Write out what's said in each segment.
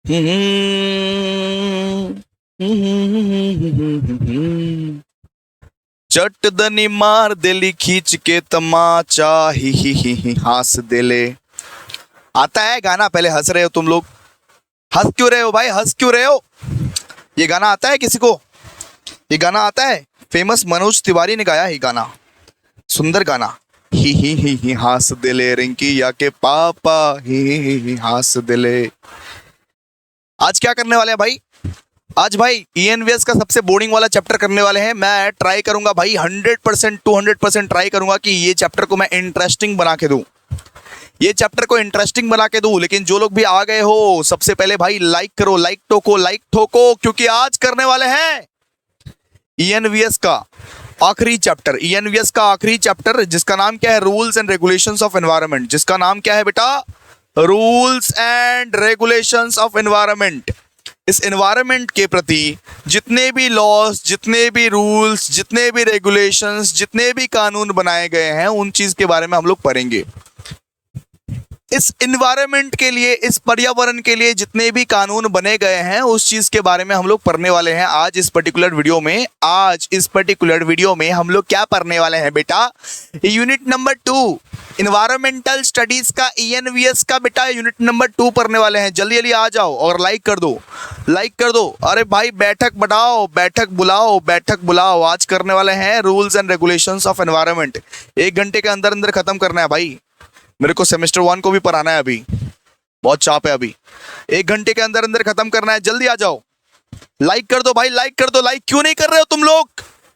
चट दनी मार देली खींच के तमाचा, ही हंस देले। आता है गाना? पहले हंस रहे हो तुम लोग, हंस क्यों रहे हो भाई, हंस क्यों रहे हो? ये गाना आता है किसी को? ये गाना आता है? फेमस मनोज तिवारी ने गाया ये गाना, सुंदर गाना। ही हंस दिले रिंकी या के पापा, ही हंस दिले। आज क्या करने वाले हैं भाई? आज भाई ईएनवीएस का सबसे बोरिंग वाला चैप्टर करने वाले हैं। मैं ट्राई करूंगा भाई 100% 200% ट्राई करूंगा कि ये चैप्टर को मैं इंटरेस्टिंग बना के दूं, ये चैप्टर को इंटरेस्टिंग बना के दूं। लेकिन जो लोग भी आ गए हो, सबसे पहले भाई लाइक करो, लाइक ठोको, क्योंकि आज करने वाले हैं ईएनवीएस का आखिरी चैप्टर। ईएनवीएस का आखिरी चैप्टर जिसका नाम क्या है? Rules and regulations of environment. जिसका नाम क्या है बेटा? Rules and regulations of environment. इस एनवायरनमेंट के प्रति जितने भी लॉज, जितने भी रूल्स, जितने भी रेगुलेशंस, जितने भी कानून बनाए गए हैं, उन चीज के बारे में हम लोग पढ़ेंगे। इस एनवायरनमेंट के लिए, इस पर्यावरण के लिए जितने भी कानून बने गए हैं, उस चीज के बारे में हम लोग पढ़ने वाले हैं आज इस पर्टिकुलर वीडियो में। आज इस पर्टिकुलर वीडियो में हम लोग क्या पढ़ने वाले हैं बेटा? यूनिट नंबर 2 एनवायरमेंटल स्टडीज का, ईएनवीएस का बेटा यूनिट नंबर 2 पढ़ने वाले हैं। जल्दी जल्दी आ जाओ और लाइक कर दो, लाइक कर दो। अरे भाई बैठक बढ़ाओ, बैठक बुलाओ, बैठक बुलाओ। आज करने वाले हैं rules and regulations of environment. 1 घंटे के अंदर अंदर खत्म करना है भाई। मेरे को सेमेस्टर 1 को भी पढ़ाना है, अभी बहुत चाप है। अभी 1 घंटे के अंदर अंदर खत्म करना है। जल्दी आ जाओ, लाइक कर दो भाई, लाइक कर दो। लाइक क्यों नहीं कर रहे हो तुम लोग?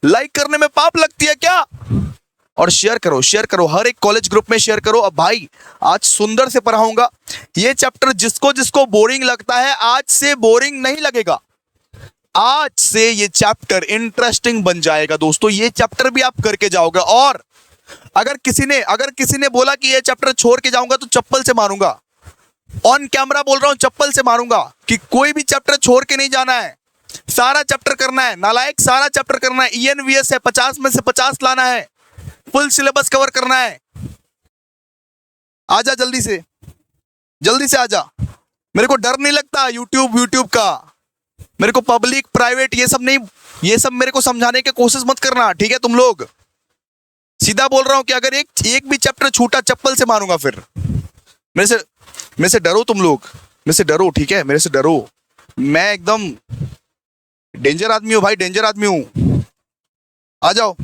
लाइक करने में पाप लगती है क्या? और शेयर करो, शेयर करो, हर एक कॉलेज ग्रुप में शेयर करो। अब भाई आज सुंदर से पढ़ाऊंगा ये चैप्टर। जिसको जिसको बोरिंग लगता है, आज से बोरिंग नहीं लगेगा। आज से ये चैप्टर इंटरेस्टिंग बन जाएगा दोस्तों। ये चैप्टर भी आप करके जाओगे। और अगर किसी ने बोला कि ये चैप्टर छोड़ के जाऊंगा तो चप्पल से मारूंगा। ऑन कैमरा बोल रहा हूं, चप्पल से मारूंगा कि कोई भी चैप्टर छोड़ के नहीं जाना है, सारा चैप्टर करना है। नालायक, सारा चैप्टर करना है। ईएनवीएस है, 50 में से 50 लाना है, फुल सिलेबस कवर करना है। आजा जल्दी से आजा। मेरे को डर नहीं लगता यूट्यूब का। मेरे को पब्लिक प्राइवेट ये सब नहीं, ये सब मेरे को समझाने की कोशिश मत करना, ठीक है? तुम लोग सीधा बोल रहा हूं कि अगर एक भी चैप्टर छूटा, चप्पल से मारूंगा। फिर मेरे से डरो तुम लोग, मेरे से डरो, ठीक है? मेरे से डरो। मैं एकदम डेंजर आदमी हूं भाई, डेंजर आदमी हूं। आ जाओ,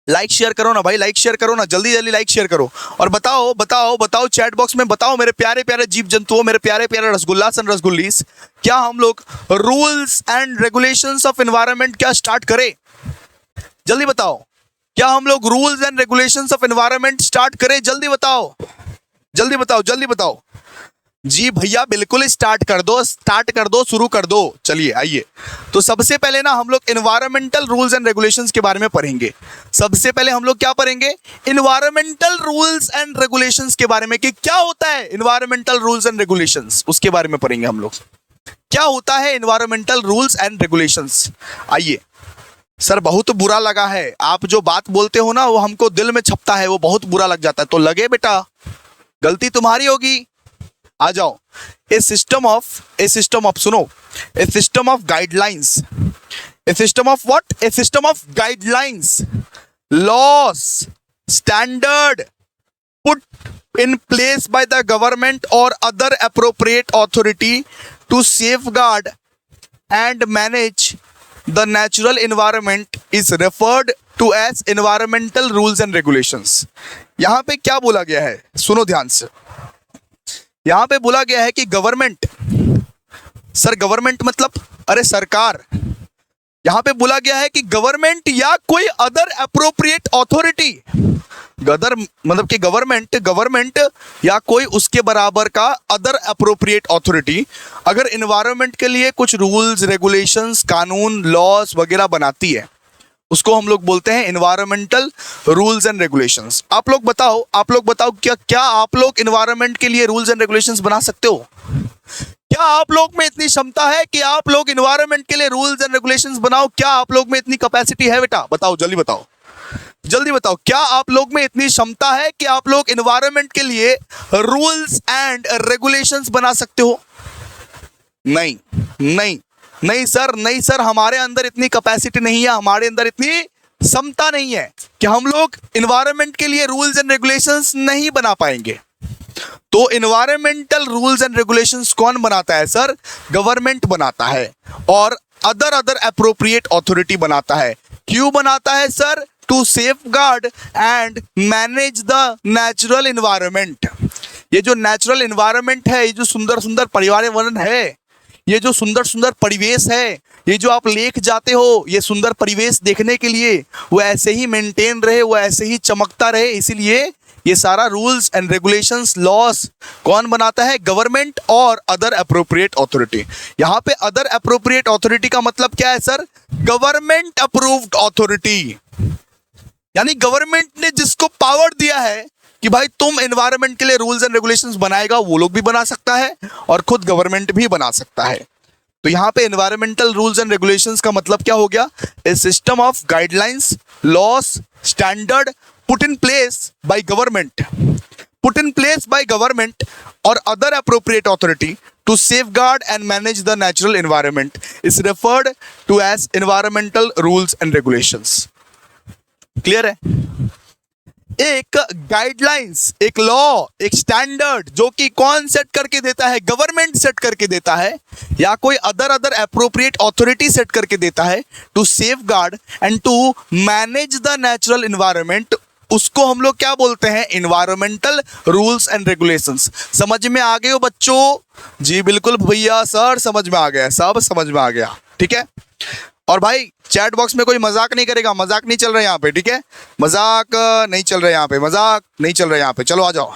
लाइक शेयर करो ना भाई, लाइक शेयर करो ना, जल्दी जल्दी लाइक शेयर करो। और बताओ चैट बॉक्स में बताओ मेरे प्यारे प्यारे जीव जंतुओं, मेरे प्यारे प्यारे रसगुल्लास एंड रसगुल्लीस, क्या हम लोग rules and regulations of environment क्या स्टार्ट करें? जल्दी बताओ, क्या हम लोग rules and regulations of environment start करें? जल्दी बताओ, जल्दी बताओ, जल्दी बताओ। जी भैया बिल्कुल स्टार्ट कर दो, शुरू कर दो। चलिए आइए। तो सबसे पहले ना हम लोग एनवायरमेंटल रूल्स एंड रेगुलेशंस के बारे में पढ़ेंगे। सबसे पहले हम लोग क्या पढ़ेंगे? एनवायरमेंटल रूल्स एंड रेगुलेशंस के बारे में, कि क्या होता है एनवायरमेंटल रूल्स एंड रेगुलेशंस, उसके बारे में पढ़ेंगे हम लोग। क्या होता है एनवायरमेंटल रूल्स एंड रेगुलेशंस? आइए। सर बहुत बुरा लगा है, आप जो बात बोलते हो ना वो हमको दिल में छपता है, वो बहुत बुरा लग जाता है। तो लगे बेटा, गलती तुम्हारी होगी। आ जाओ। ए सिस्टम ऑफ सुनो, a system of guidelines, a system of what? A system of guidelines, laws, standard put in place by the government और other appropriate authority to safeguard and manage the natural environment is referred to as environmental rules and regulations. यहां पे क्या बोला गया है? सुनो ध्यान से। यहां पे बोला गया है कि गवर्नमेंट, सर गवर्नमेंट मतलब अरे सरकार। यहां पे बोला गया है कि गवर्नमेंट या कोई अदर अप्रोप्रिएट अथॉरिटी, गदर मतलब कि गवर्नमेंट या कोई उसके बराबर का अदर अप्रोप्रिएट अथॉरिटी अगर एनवायरनमेंट के लिए कुछ रूल्स, रेगुलेशंस, कानून, लॉस वगैरह बनाती है, उसको हम लोग बोलते हैं एनवायरमेंटल रूल्स एंड रेगुलेशंस। आप लोग बताओ क्या आप लोग एनवायरनमेंट के लिए रूल्स एंड रेगुलेशंस बना सकते हो? क्या आप लोग में इतनी क्षमता है कि आप लोग एनवायरनमेंट के लिए रूल्स एंड रेगुलेशंस बनाओ? क्या आप लोग में इतनी कैपेसिटी है बेटा? बताओ, जल्दी बताओ, जल्दी बताओ। क्या आप लोग में इतनी क्षमता है कि आप लोग एनवायरनमेंट के लिए रूल्स एंड रेगुलेशंस बना सकते हो? नहीं नहीं नहीं सर, नहीं सर, हमारे अंदर इतनी कैपेसिटी नहीं है, हमारे अंदर इतनी क्षमता नहीं है कि हम लोग इन्वायरमेंट के लिए रूल्स एंड रेगुलेशंस नहीं बना पाएंगे। तो इन्वायरमेंटल रूल्स एंड रेगुलेशंस कौन बनाता है सर? गवर्नमेंट बनाता है और अदर एप्रोप्रिएट अथॉरिटी बनाता है। क्यों बनाता है sir? To safeguard and manage the natural environment. ये जो नेचुरल इन्वायरमेंट है, ये जो सुंदर सुंदर पर्यावरण है, ये जो सुंदर सुंदर परिवेश है, ये जो आप लेक जाते हो, ये सुंदर परिवेश देखने के लिए वो ऐसे ही मेंटेन रहे, वो ऐसे ही चमकता रहे, इसीलिए ये सारा रूल्स एंड रेगुलेशंस लॉस कौन बनाता है? गवर्नमेंट और अदर अप्रोप्रिएट अथॉरिटी। यहाँ पे अदर अप्रोप्रिएट अथॉरिटी का मतलब क्या है सर? गवर्नमेंट अप्रूव्ड अथॉरिटी, यानी गवर्नमेंट ने जिसको पावर दिया है कि भाई तुम एनवायरनमेंट के लिए रूल्स एंड रेगुलेशंस बनाएगा, वो लोग भी बना सकता है और खुद गवर्नमेंट भी बना सकता है। तो यहाँ पे एनवायरमेंटल रूल्स एंड रेगुलेशंस का मतलब क्या हो गया? A system of guidelines, laws, standard put in place by government और other appropriate authority to safeguard and manage the natural environment is referred to as environmental rules and regulations। Clear है? एक guidelines, एक law, एक standard जो कि कौन set करके देता है? गवर्नमेंट सेट करके देता है या कोई अदर एप्रोप्रिएट अथॉरिटी सेट करके देता है to safeguard and to manage the natural environment, उसको हम लोग क्या बोलते हैं? Environmental rules and regulations. समझ में आ गए हो बच्चों? जी बिल्कुल भैया सर, समझ में आ गया, सब समझ में आ गया, ठीक है। और भाई चैट बॉक्स में कोई मजाक नहीं करेगा, मजाक नहीं चल रहा है यहाँ पे, ठीक है? मजाक नहीं चल रहा है यहाँ पे, मजाक नहीं चल रहा है यहाँ पे, चलो आ जाओ।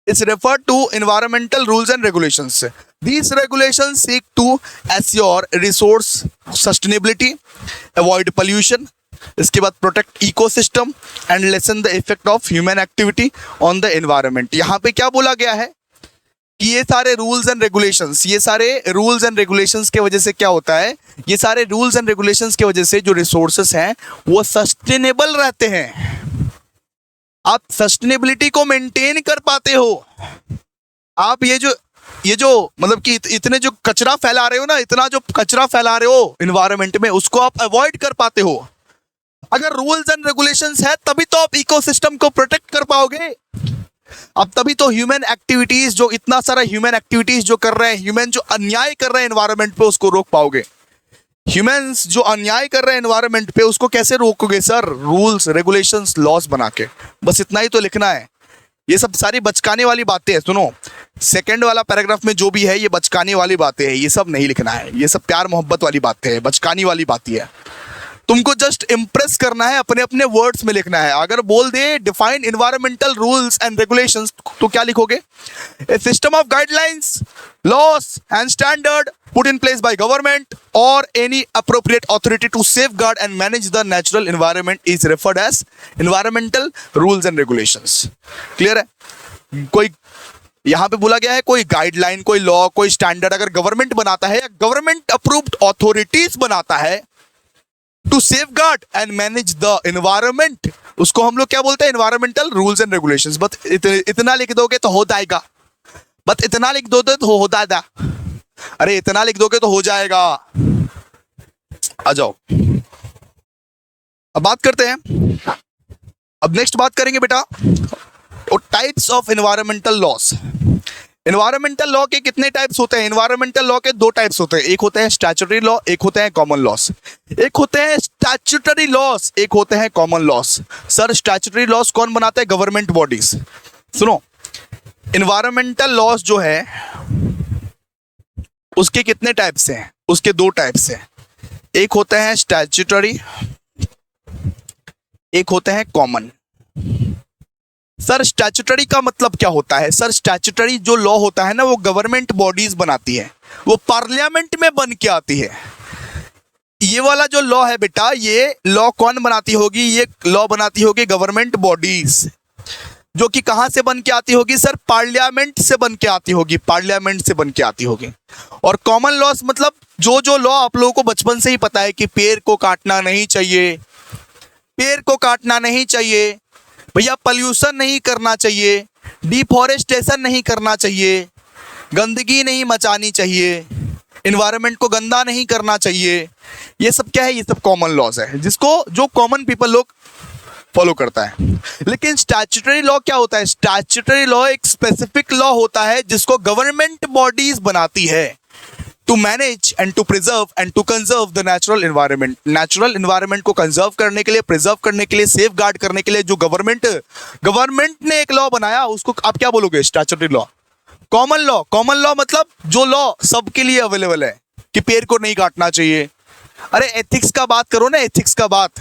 It's referred to environmental rules and regulations. These regulations seek to assure resource sustainability, avoid pollution, इसके बाद protect ecosystem and lesson the effect of human activity on the environment. यहाँ पे क्या बोला गया है कि ये सारे रूल्स एंड रेगुलेशंस, ये सारे रूल्स एंड रेगुलेशंस के वजह से क्या होता है? ये सारे रूल्स एंड रेगुलेशंस के वजह से जो रिसोर्सेस हैं वो सस्टेनेबल रहते हैं। आप सस्टेनेबिलिटी को मेंटेन कर पाते हो। आप ये जो मतलब कि इतने जो कचरा फैला रहे हो ना, इतना जो कचरा फैला रहे हो इन्वायरमेंट में, उसको आप अवॉइड कर पाते हो। अगर रूल्स एंड रेगुलेशंस है तभी तो आप इकोसिस्टम को प्रोटेक्ट कर पाओगे। अब तभी तो ह्यूमन एक्टिविटीज, जो इतना सारा ह्यूमन एक्टिविटीज जो कर रहे हैं, ह्यूमन जो अन्याय कर रहे हैं एनवायरनमेंट पे, उसको रोक पाओगे। ह्यूमंस जो अन्याय कर रहे हैं एनवायरनमेंट पे, उसको कैसे रोकोगे सर? रूल्स, रेगुलेशंस, लॉस बना के। बस इतना ही तो लिखना है। ये सब सारी बचकाने वाली बातें हैं। सुनो, सेकंड वाला पैराग्राफ में जो भी है ये बचकाने वाली बातें हैं, ये सब नहीं लिखना है। ये सब प्यार मोहब्बत वाली बातें हैं, बचकानी वाली बातें है। तुमको जस्ट इंप्रेस करना है, अपने अपने वर्ड्स में लिखना है। अगर बोल दे define environmental rules and regulations, तो क्या लिखोगे? A system of guidelines, laws and standard put in place by government or any appropriate authority to safeguard and manage the natural environment is referred as environmental rules and regulations। Clear है? कोई यहाँ पे बोला गया है कोई guideline, कोई law, कोई स्टैंडर्ड अगर गवर्नमेंट बनाता है या गवर्नमेंट अप्रूव्ड अथॉरिटीज बनाता है to safeguard and manage the environment, उसको हम लोग क्या बोलते हैं? Environmental rules and regulations. बस इतना लिख दोगे तो हो जाएगा। बस इतना लिख दोगे तो हो जाएगा। अरे इतना लिख दोगे तो हो जाएगा। आ जाओ, अब बात करते हैं। अब नेक्स्ट बात करेंगे बेटा types of environmental loss. Environmental law के कितने टाइप्स होते हैं? एनवायरमेंटल लॉ के दो टाइप्स होते हैं, एक होते हैं स्टैट्यूटरी लॉ, एक होते हैं कॉमन लॉस। एक होते हैं स्टैट्यूटरी लॉस, एक होते हैं common loss. Sir statutory loss कौन बनाता है? Government bodies. सुनो, एनवायरमेंटल लॉस जो है उसके कितने टाइप्स हैं? उसके दो टाइप्स हैं, एक होते हैं स्टैट्यूटरी, एक होते हैं कॉमन। सर स्टैट्यूटरी का मतलब क्या होता है? सर स्टैट्यूटरी जो लॉ होता है ना, वो गवर्नमेंट बॉडीज बनाती है, वो पार्लियामेंट में बन के आती है। ये वाला जो लॉ है बेटा, ये लॉ कौन बनाती होगी? ये लॉ बनाती होगी गवर्नमेंट बॉडीज, जो कि कहां से बन के आती होगी? सर पार्लियामेंट से बन के आती होगी, पार्लियामेंट से बन के आती होगी। और कॉमन लॉस मतलब जो लॉ आप लोगों को बचपन से ही पता है कि पेड़ को काटना नहीं चाहिए, पेड़ को काटना नहीं चाहिए भैया, पॉल्यूशन नहीं करना चाहिए, डिफॉरेस्टेशन नहीं करना चाहिए, गंदगी नहीं मचानी चाहिए, इन्वायरमेंट को गंदा नहीं करना चाहिए। ये सब क्या है? ये सब कॉमन लॉज है जिसको जो कॉमन पीपल लोग फॉलो करता है। लेकिन स्टैट्यूटरी लॉ क्या होता है? स्टैट्यूटरी लॉ एक स्पेसिफिक लॉ होता है जिसको गवर्नमेंट बॉडीज बनाती है to manage and to preserve and to conserve the natural environment. Natural environment को कंजर्व करने के लिए, प्रिजर्व करने के लिए, सेफ गार्ड करने के लिए जो गवर्नमेंट ने एक लॉ बनाया उसको आप क्या बोलोगे? Statutory law. Common law, common law मतलब जो लॉ सबके लिए अवेलेबल है कि पेड़ को नहीं काटना चाहिए। अरे एथिक्स का बात करो ना, एथिक्स का बात,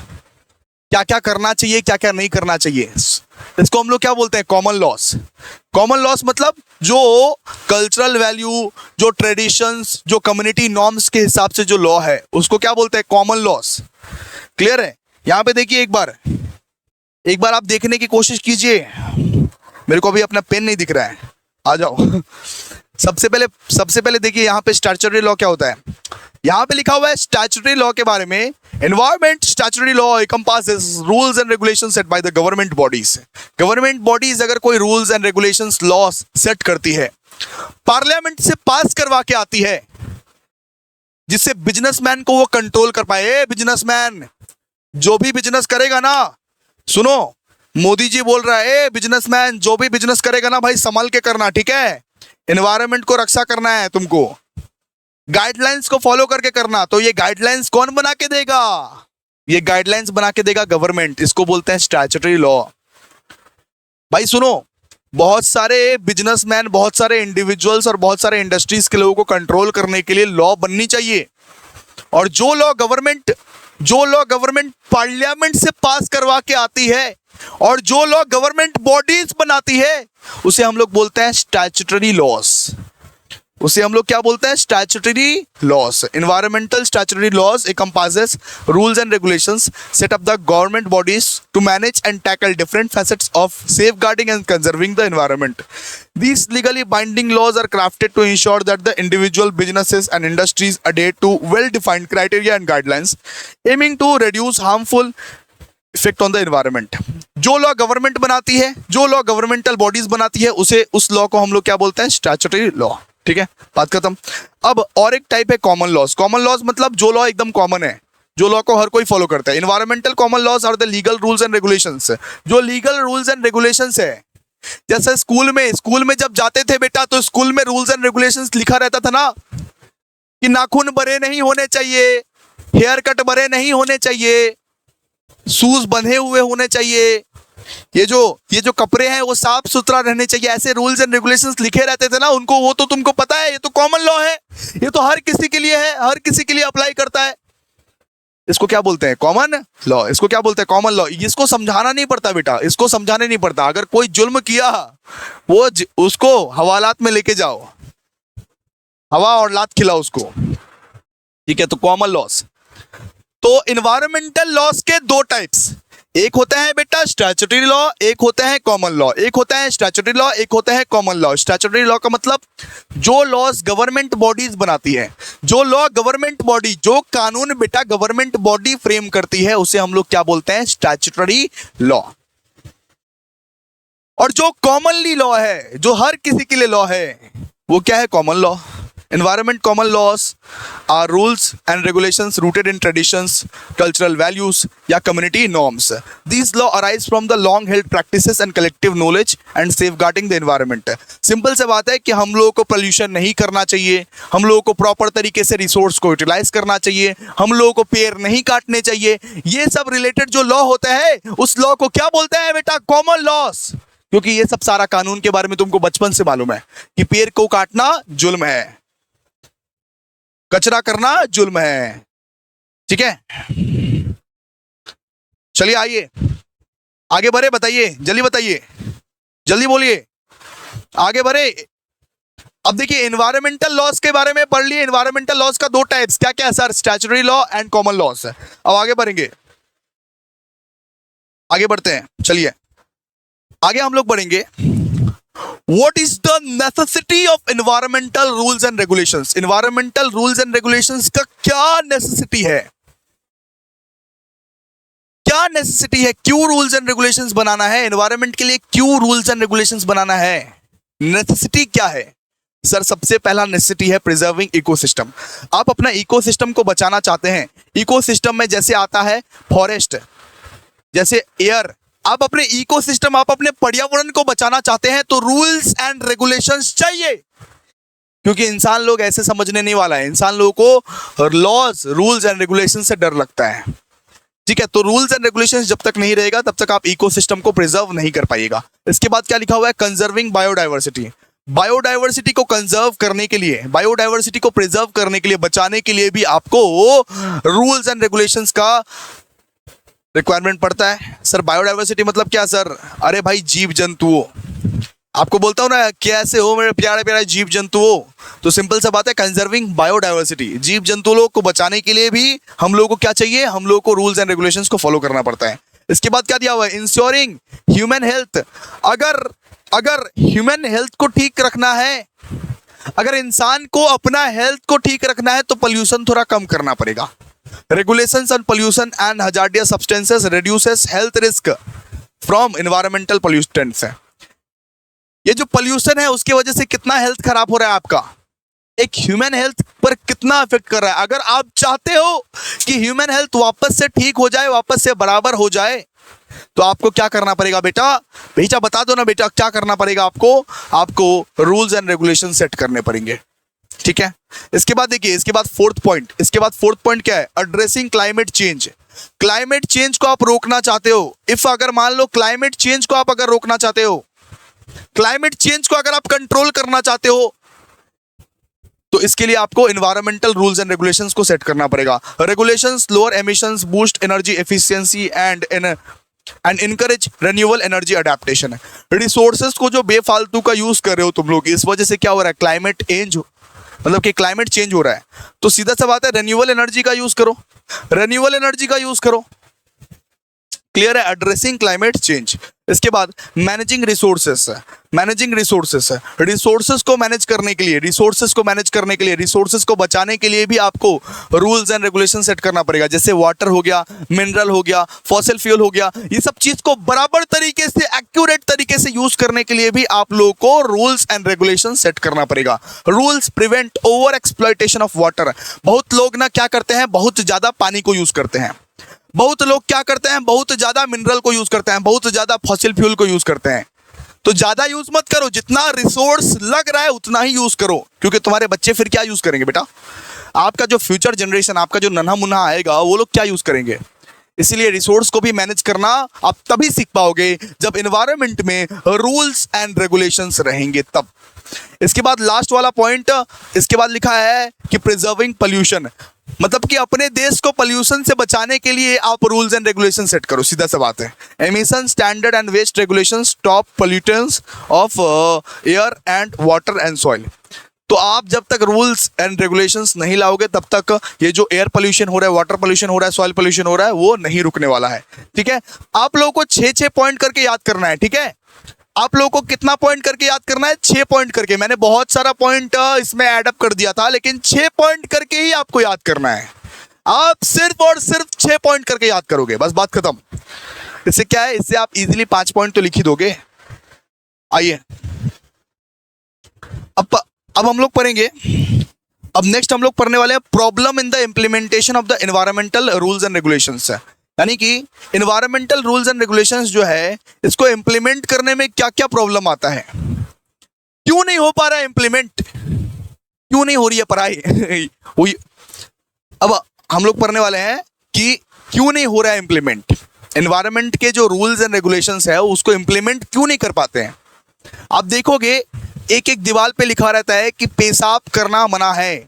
क्या क्या करना चाहिए, क्या क्या नहीं करना चाहिए, इसको हम लोग क्या बोलते हैं? Common loss. कॉमन लॉस मतलब जो कल्चरल वैल्यू, जो ट्रेडिशंस, जो कम्युनिटी नॉर्म्स के हिसाब से जो लॉ है उसको क्या बोलते हैं? Common loss. क्लियर है? यहां पे देखिए, एक बार आप देखने की कोशिश कीजिए। मेरे को अभी अपना पेन नहीं दिख रहा है, आ जाओ। सबसे पहले देखिए यहाँ पे स्टैट्यूटरी लॉ क्या होता है। यहाँ पे लिखा हुआ है स्टैट्यूटरी लॉ के बारे में, environment statutory law encompasses rules and regulations set bye the government bodies. Government bodies अगर कोई rules and regulations loss set करती है, पार्लियामेंट से पास करवा के आती है, जिससे बिजनेसमैन को वो कंट्रोल कर पाए। बिजनेसमैन जो भी बिजनेस करेगा ना, सुनो, मोदी जी बोल रहा है, बिजनेसमैन जो भी बिजनेस करेगा ना भाई संभल के करना, ठीक है? एनवायरनमेंट को रक्षा करना है तुमको, गाइडलाइंस को फॉलो करके करना। तो ये गाइडलाइंस कौन बना के देगा? ये गाइडलाइंस बना के देगा गवर्नमेंट। इसको बोलते हैं स्टैट्यूटरी लॉ। भाई सुनो, बहुत सारे बिजनेसमैन, बहुत सारे इंडिविजुअल्स और बहुत सारे इंडस्ट्रीज के लोगों को कंट्रोल करने के लिए लॉ बननी चाहिए। और जो लॉ गवर्नमेंट पार्लियामेंट से पास करवा के आती है और जो लॉ गवर्नमेंट बॉडीज बनाती है उसे हम लोग बोलते हैं स्टैट्यूटरी लॉस। उसे हम लोग क्या बोलते हैं? Statutory loss. Environmental statutory loss encompasses rules and regulations set up the government bodies to manage and tackle different facets of safeguarding and conserving the environment. These legally binding laws are crafted to ensure that the individual businesses and industries adhere to well-defined criteria and guidelines, aiming to reduce harmful effect on the environment. जो law government बनाती है, जो law governmental bodies बनाती है, उस law को हम लोग क्या बोलते हैं? Statutory law. ठीक है, बात खत्म। अब और एक टाइप है कॉमन लॉज। कॉमन लॉज मतलब जो लॉ एकदम कॉमन है, जो लॉ को हर कोई फॉलो करता है। Environmental common laws are the legal rules and regulations. जो लीगल रूल्स एंड रेगुलेशंस है, जैसे स्कूल में जब जाते थे बेटा, तो स्कूल में रूल्स एंड रेगुलेशंस लिखा रहता था ना कि नाखून बड़े नहीं होने चाहिए, हेयर कट बड़े नहीं होने चाहिए, शूज बंधे हुए होने चाहिए, ये जो कपड़े हैं वो साफ सुथरा रहने चाहिए। ऐसे रूल्स एंड रेगुलेशंस लिखे रहते थे ना उनको, वो तो तुमको पता है, ये तो कॉमन लॉ है, ये तो हर किसी के लिए है, हर किसी के लिए अप्लाई करता है। इसको क्या बोलते हैं? Common law. इसको क्या बोलते हैं? Common law. इसको समझाना नहीं पड़ता बेटा, इसको समझाने नहीं पड़ता। अगर कोई जुल्म किया वो उसको हवालात में लेके जाओ, हवा और लात खिलाओ उसको, ठीक है? तो कॉमन लॉस। तो इन्वायरमेंटल लॉस के दो टाइप्स, एक होता है बेटा स्टैट्यूटरी लॉ, एक होता है कॉमन लॉ। एक होता है स्टैट्यूटरी लॉ, एक होता है कॉमन लॉ। स्टैट्यूटरी लॉ का मतलब जो लॉज गवर्नमेंट बॉडीज बनाती है, जो लॉ गवर्नमेंट बॉडी, जो कानून बेटा गवर्नमेंट बॉडी फ्रेम करती है, उसे हम लोग क्या बोलते हैं? Statutory law. और जो कॉमनली लॉ है, जो हर किसी के लिए लॉ है, वो क्या है? Common law. Environment common laws are rules and regulations rooted in traditions, cultural values या community norms. These law arise from the long held practices and collective knowledge and safeguarding the environment. Simple से बात है कि हम लोगों को pollution नहीं करना चाहिए, हम लोगों को प्रॉपर तरीके से रिसोर्स को यूटिलाइज करना चाहिए, हम लोगों को पेड़ नहीं काटने चाहिए। ये सब रिलेटेड जो लॉ होता है, उस लॉ को क्या बोलते हैं बेटा? Common loss. क्योंकि ये सब सारा कानून के बारे में तुमको बचपन से मालूम है कि पेड़ को काटना जुल्म है, कचरा करना जुल्म है, ठीक है? चलिए आइए आगे बढ़े, बताइए, जल्दी बताइए, जल्दी बोलिए, आगे बढ़े। अब देखिए एनवायरमेंटल लॉस के बारे में पढ़ लिए। एनवायरमेंटल लॉस का दो टाइप्स, क्या क्या है sir? Statutory law and common loss. अब आगे बढ़ेंगे, आगे बढ़ते हैं, चलिए आगे हम लोग बढ़ेंगे। What is the necessity of environmental rules and regulations? Environmental rules and regulations का क्या necessity है? क्या necessity है? क्यों rules and regulations बनाना है? environment के लिए क्यों rules and regulations बनाना है? necessity क्या है? सर सबसे पहला नेसेसिटी है प्रिजर्विंग इकोसिस्टम। आप अपना इकोसिस्टम को बचाना चाहते हैं। इकोसिस्टम में जैसे आता है फॉरेस्ट, जैसे एयर, आप अपने इकोसिस्टम, आप अपने पर्यावरण को बचाना चाहते हैं तो रूल्स एंड रेगुलेशंस चाहिए। क्योंकि इंसान लोग ऐसे समझने नहीं वाला है, इंसान लोगों को लॉज, रूल्स एंड रेगुलेशन से डर लगता है। ठीक है, तो रूल्स एंड रेगुलेशंस जब तक नहीं रहेगा तब तक आप इकोसिस्टम को प्रिजर्व नहीं कर पाइएगा। इसके बाद क्या लिखा हुआ है, कंजर्विंग बायोडाइवर्सिटी। बायोडाइवर्सिटी को कंजर्व करने के लिए, बायोडाइवर्सिटी को प्रिजर्व करने के लिए, बचाने के लिए भी आपको रूल्स एंड रेगुलेशंस का रिक्वायरमेंट पड़ता है। सर बायोडाइवर्सिटी मतलब क्या सर? अरे भाई जीव जंतुओं, आपको बोलता हूं ना कैसे हो मेरे प्यारे प्यारे जीव जंतुओं, तो सिंपल सा बात है कंजर्विंग बायोडाइवर्सिटी। जीव जंतु लोग को बचाने के लिए भी हम लोगों को क्या चाहिए, हम लोगों को रूल्स एंड रेगुलेशंस को फॉलो करना पड़ता है। इसके बाद क्या दिया हुआ है, इंश्योरिंग ह्यूमन हेल्थ। अगर ह्यूमन हेल्थ को ठीक रखना है, अगर इंसान को अपना हेल्थ को ठीक रखना है तो पोल्यूशन थोड़ा कम करना पड़ेगा। Regulations on pollution and hazardous substances reduces health risk from environmental pollutants है। ये जो पोल्यूशन है उसकी वजह से कितना हेल्थ खराब हो रहा है आपका, एक ह्यूमन हेल्थ पर कितना इफेक्ट कर रहा है। अगर आप चाहते हो कि ह्यूमन हेल्थ वापस से ठीक हो जाए, वापस से बराबर हो जाए, तो आपको क्या करना पड़ेगा बेटा? बेटा बता दो ना बेटा, क्या करना पड़ेगा आपको रूल्स एंड रेगुलेशन सेट करने पड़ेंगे। ठीक है, इसके बाद देखिए, इसके बाद फोर्थ पॉइंट क्या है, addressing climate change. Climate change को आप रोकना चाहते हो। इफ अगर मान लो क्लाइमेट चेंज को आप अगर रोकना चाहते हो, क्लाइमेट चेंज को अगर आप कंट्रोल करना चाहते हो, तो इसके लिए आपको एनवायरमेंटल रूल्स एंड रेगुलेशंस को सेट करना पड़ेगा। Regulations lower emissions, boost energy efficiency and encourage renewable energy adaptation. Resources को जो बेफालतू का यूज कर रहे हो तुम लोग, इस वजह से क्या हो रहा है, क्लाइमेट चेंज, मतलब कि क्लाइमेट चेंज हो रहा है, तो सीधा सा बात है रिन्यूएबल एनर्जी का यूज करो, रिन्यूएबल एनर्जी का यूज करो। क्लियर है, एड्रेसिंग क्लाइमेट चेंज। इसके बाद मैनेजिंग रिसोर्सेस, रिसोर्सेस को मैनेज करने के लिए, रिसोर्सेस को बचाने के लिए भी आपको रूल्स एंड रेगुलेशन सेट करना पड़ेगा। जैसे वाटर हो गया, मिनरल हो गया, फॉसिल फ्यूल हो गया, ये सब चीज को बराबर तरीके से, एक्यूरेट तरीके से यूज करने के लिए भी आप लोगों को रूल्स एंड रेगुलेशन सेट करना पड़ेगा। Rules prevent over exploitation of water. बहुत लोग ना क्या करते हैं, बहुत ज्यादा पानी को यूज करते हैं, बहुत लोग क्या करते हैं, बहुत ज्यादा मिनरल को यूज करते हैं, बहुत ज्यादा फॉसिल फ्यूल को यूज करते हैं। तो ज्यादा यूज मत करो, जितना रिसोर्स लग रहा है उतना ही यूज करो, क्योंकि तुम्हारे बच्चे फिर क्या यूज करेंगे बेटा? आपका जो फ्यूचर जनरेशन, आपका जो नन्हा मुन्हा आएगा, वो लोग क्या यूज करेंगे? इसीलिए रिसोर्स को भी मैनेज करना आप तभी सीख पाओगे जब एनवायरनमेंट में रूल्स एंड रेगुलेशंस रहेंगे तब। इसके बाद लास्ट वाला पॉइंट, इसके बाद लिखा है कि प्रिजर्विंग पोल्यूशन, मतलब कि अपने देश को पोल्यूशन से बचाने के लिए आप रूल्स एंड रेगुलेशन सेट करो, सीधा सा बात है। Emission standard and waste regulation stop pollutants of air and water and soil. तो आप जब तक रूल्स एंड रेगुलेशंस नहीं लाओगे तब तक ये जो एयर पोल्यूशन हो रहा है, वाटर पोल्यूशन हो रहा है, सॉइल पोल्यूशन हो रहा है, वो नहीं रुकने वाला है। ठीक है, आप लोगों को 6 पॉइंट करके याद करना है। ठीक है, आप लोगों को कितना पॉइंट करके याद करना है? 6 पॉइंट करके। मैंने बहुत सारा पॉइंट इसमें एडअप कर दिया था, लेकिन 6 पॉइंट करके ही आपको याद करना है। आप सिर्फ और सिर्फ 6 पॉइंट करके याद करोगे, बस बात खत्म। इससे क्या है, इससे आप इजीली 5 पॉइंट तो लिख ही दोगे। आइए अब हम लोग पढ़ेंगे, अब नेक्स्ट हम लोग पढ़ने वाले हैं problem in the implementation of the environmental rules and regulations. यानी कि एनवायरमेंटल रूल्स एंड रेगुलेशंस जो है, इसको इम्प्लीमेंट करने में क्या क्या प्रॉब्लम आता है, क्यों नहीं हो पा रहा है इम्प्लीमेंट, क्यों नहीं हो रही है पढ़ाई वही अब हम लोग पढ़ने वाले हैं कि क्यों नहीं हो रहा है इम्प्लीमेंट। एनवायरमेंट के जो रूल्स एंड रेगुलेशंस है उसको इम्प्लीमेंट क्यों नहीं कर पाते हैं। आप देखोगे एक एक दीवार पे लिखा रहता है कि पेशाब करना मना है,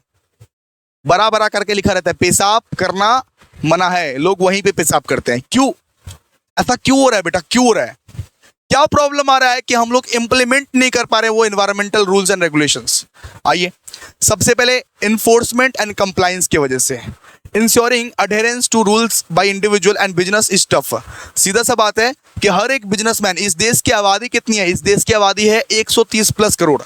बड़ा बड़ा करके लिखा रहता है पेशाब करना मना है, लोग वहीं पे पेशाब करते हैं। क्यों ऐसा क्यों हो रहा है बेटा, क्यों हो रहा है? क्या प्रॉब्लम आ रहा है कि हम लोग इंप्लीमेंट नहीं कर पा रहे वो एनवायरमेंटल रूल्स एंड रेगुलेशंस? आइए, सबसे पहले इन्फोर्समेंट एंड कंप्लायंस की वजह से। Ensuring adherence to rules by individual and business is tough. सीधा सा बात है कि हर एक बिजनेसमैन, इस देश की आबादी कितनी है, इस देश की आबादी है 130 प्लस करोड़।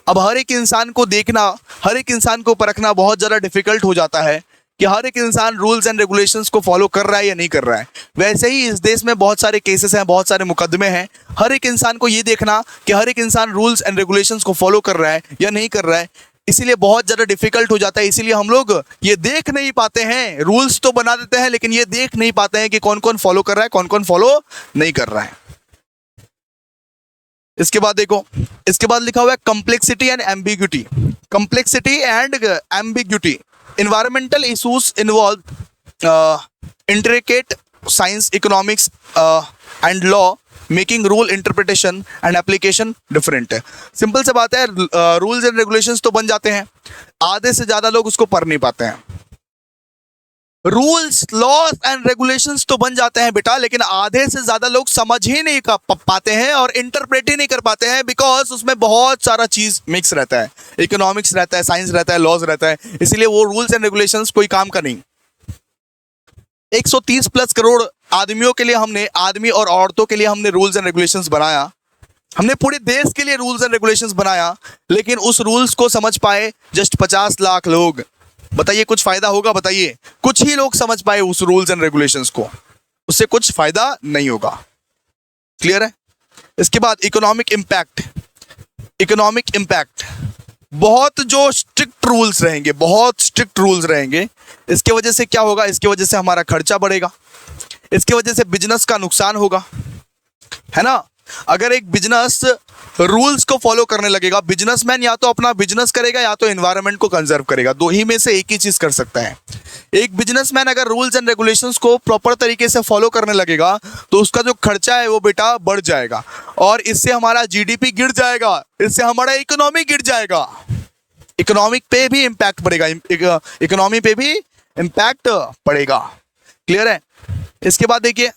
अब हर एक इंसान को देखना, हर एक इंसान को परखना बहुत ज़्यादा डिफिकल्ट हो जाता है कि हर एक इंसान रूल्स एंड रेगुलेशंस को फॉलो कर रहा है या नहीं कर रहा है। वैसे ही इस देश में बहुत सारे केसेस हैं, बहुत सारे मुकदमे हैं। हर एक इंसान को ये देखना कि हर एक इंसान रूल्स एंड रेगुलेशंस को फॉलो कर रहा है या नहीं कर रहा है, इसीलिए बहुत ज़्यादा डिफिकल्ट हो जाता है। इसीलिए हम लोग ये देख नहीं पाते हैं, रूल्स तो बना देते हैं लेकिन ये देख नहीं पाते हैं कि कौन कौन फॉलो कर रहा है, कौन कौन फॉलो नहीं कर रहा है। इसके बाद देखो, इसके बाद लिखा हुआ है complexity and ambiguity. Complexity and ambiguity, environmental issues involve intricate science, economics and law, making rule interpretation and application different। Simple से बात है, रूल्स एंड रेगुलेशंस तो बन जाते हैं, आधे से ज्यादा लोग उसको पढ़ नहीं पाते हैं। रूल्स, लॉज एंड रेगुलेशंस तो बन जाते हैं बेटा, लेकिन आधे से ज्यादा लोग समझ ही नहीं पाते हैं और इंटरप्रेट ही नहीं कर पाते हैं, बिकॉज उसमें बहुत सारा चीज मिक्स रहता है, इकोनॉमिक्स रहता है, साइंस रहता है, लॉज रहता है, इसीलिए वो रूल्स एंड रेगुलेशंस कोई काम का नहीं। 130 प्लस करोड़ आदमियों के लिए हमने, आदमी और औरतों के लिए हमने रूल्स एंड रेगुलेशंस बनाया, हमने पूरे देश के लिए रूल्स एंड रेगुलेशंस बनाया, लेकिन उस रूल्स को समझ पाए जस्ट 50 लाख लोग। बताइए कुछ फायदा होगा? बताइए, कुछ ही लोग समझ पाए उस रूल्स एंड रेगुलेशंस को, उससे कुछ फायदा नहीं होगा। क्लियर है? इसके बाद इकोनॉमिक इम्पैक्ट। इकोनॉमिक इम्पैक्ट, बहुत जो स्ट्रिक्ट रूल्स रहेंगे, बहुत स्ट्रिक्ट रूल्स रहेंगे, इसके वजह से क्या होगा? इसके वजह से हमारा खर्चा बढ़ेगा, इसके वजह से बिजनेस का नुकसान होगा, है ना। अगर एक बिजनेस रूल्स को फॉलो करने लगेगा, बिजनेसमैन या तो अपना बिजनेस करेगा या तो एनवायरनमेंट को कंजर्व करेगा, दो ही में से एक ही चीज कर सकता है। एक बिजनेसमैन अगर रूल्स एंड रेगुलेशंस को प्रॉपर तरीके से फॉलो करने लगेगा तो उसका जो खर्चा है वो बेटा बढ़ जाएगा, और इससे हमारा जीडीपी गिर जाएगा, इससे हमारा इकोनॉमी गिर जाएगा, इकोनॉमिक पे भी इम्पैक्ट पड़ेगा, इकोनॉमी पे भी इम्पैक्ट पड़ेगा। क्लियर है? इसके बाद देखिए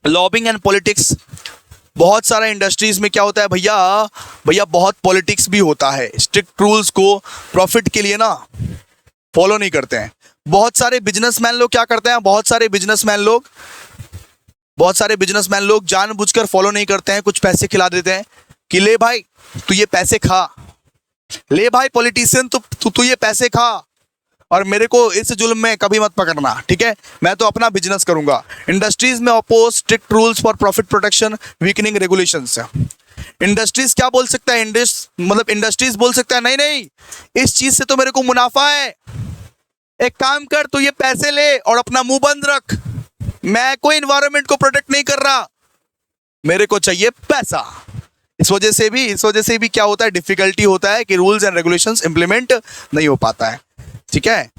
लॉबिंग एंड पॉलिटिक्स। बहुत सारा इंडस्ट्रीज में क्या होता है भैया, भैया बहुत पॉलिटिक्स भी होता है, स्ट्रिक्ट रूल्स को प्रॉफिट के लिए ना फॉलो नहीं करते हैं। बहुत सारे बिजनेसमैन लोग क्या करते हैं, बहुत सारे बिजनेसमैन लोग जानबूझकर फॉलो नहीं करते हैं, कुछ पैसे खिला देते हैं कि ले भाई तू ये पैसे खा, ले भाई पॉलिटिशियन तू ये पैसे खा, और मेरे को इस जुल्म में कभी मत पकड़ना, ठीक है, मैं तो अपना बिजनेस करूंगा। इंडस्ट्रीज में oppose strict rules for profit protection, weakening regulations. Industries क्या बोल सकता है, इंडस्ट्रीज बोल सकता है नहीं नहीं इस चीज से तो मेरे को मुनाफा है, एक काम कर तू ये पैसे ले और अपना मुंह बंद रख, मैं कोई इन्वायरमेंट को प्रोटेक्ट नहीं कर रहा, मेरे को चाहिए पैसा। इस वजह से भी क्या होता है, डिफिकल्टी होता है कि रूल्स एंड रेगुलेशंस इंप्लीमेंट नहीं हो पाता है। ठीक है,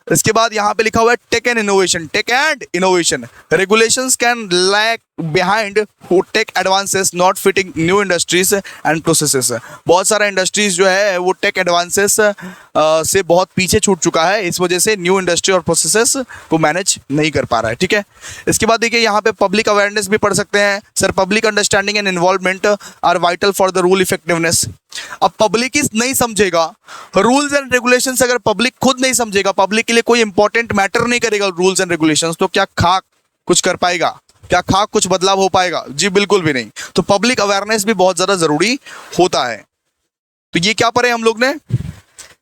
इसके बाद यहां पे लिखा हुआ है tech and innovation. Tech and innovation, regulations can lag behind who tech advances not fitting new industries and processes. बहुत सारा इंडस्ट्रीज जो है वो टेक एडवांसेस से बहुत पीछे छूट चुका है, इस वजह से न्यू इंडस्ट्री और प्रोसेसेस को मैनेज नहीं कर पा रहा है। ठीक है, इसके बाद देखिए यहाँ पे पब्लिक अवेयरनेस भी पढ़ सकते हैं sir. Public understanding and involvement are vital for the rule effectiveness. अब पब्लिक ही नहीं समझेगा रूल्स एंड रेगुलेशंस, अगर पब्लिक खुद नहीं समझेगा, पब्लिक के लिए कोई इंपॉर्टेंट मैटर नहीं करेगा रूल्स एंड रेगुलेशंस, तो क्या खाक कुछ कर पाएगा, क्या खाक कुछ बदलाव हो पाएगा? जी बिल्कुल भी नहीं। तो पब्लिक अवेयरनेस भी बहुत ज्यादा जरूरी होता है। तो ये क्या पढ़े हम लोग ने,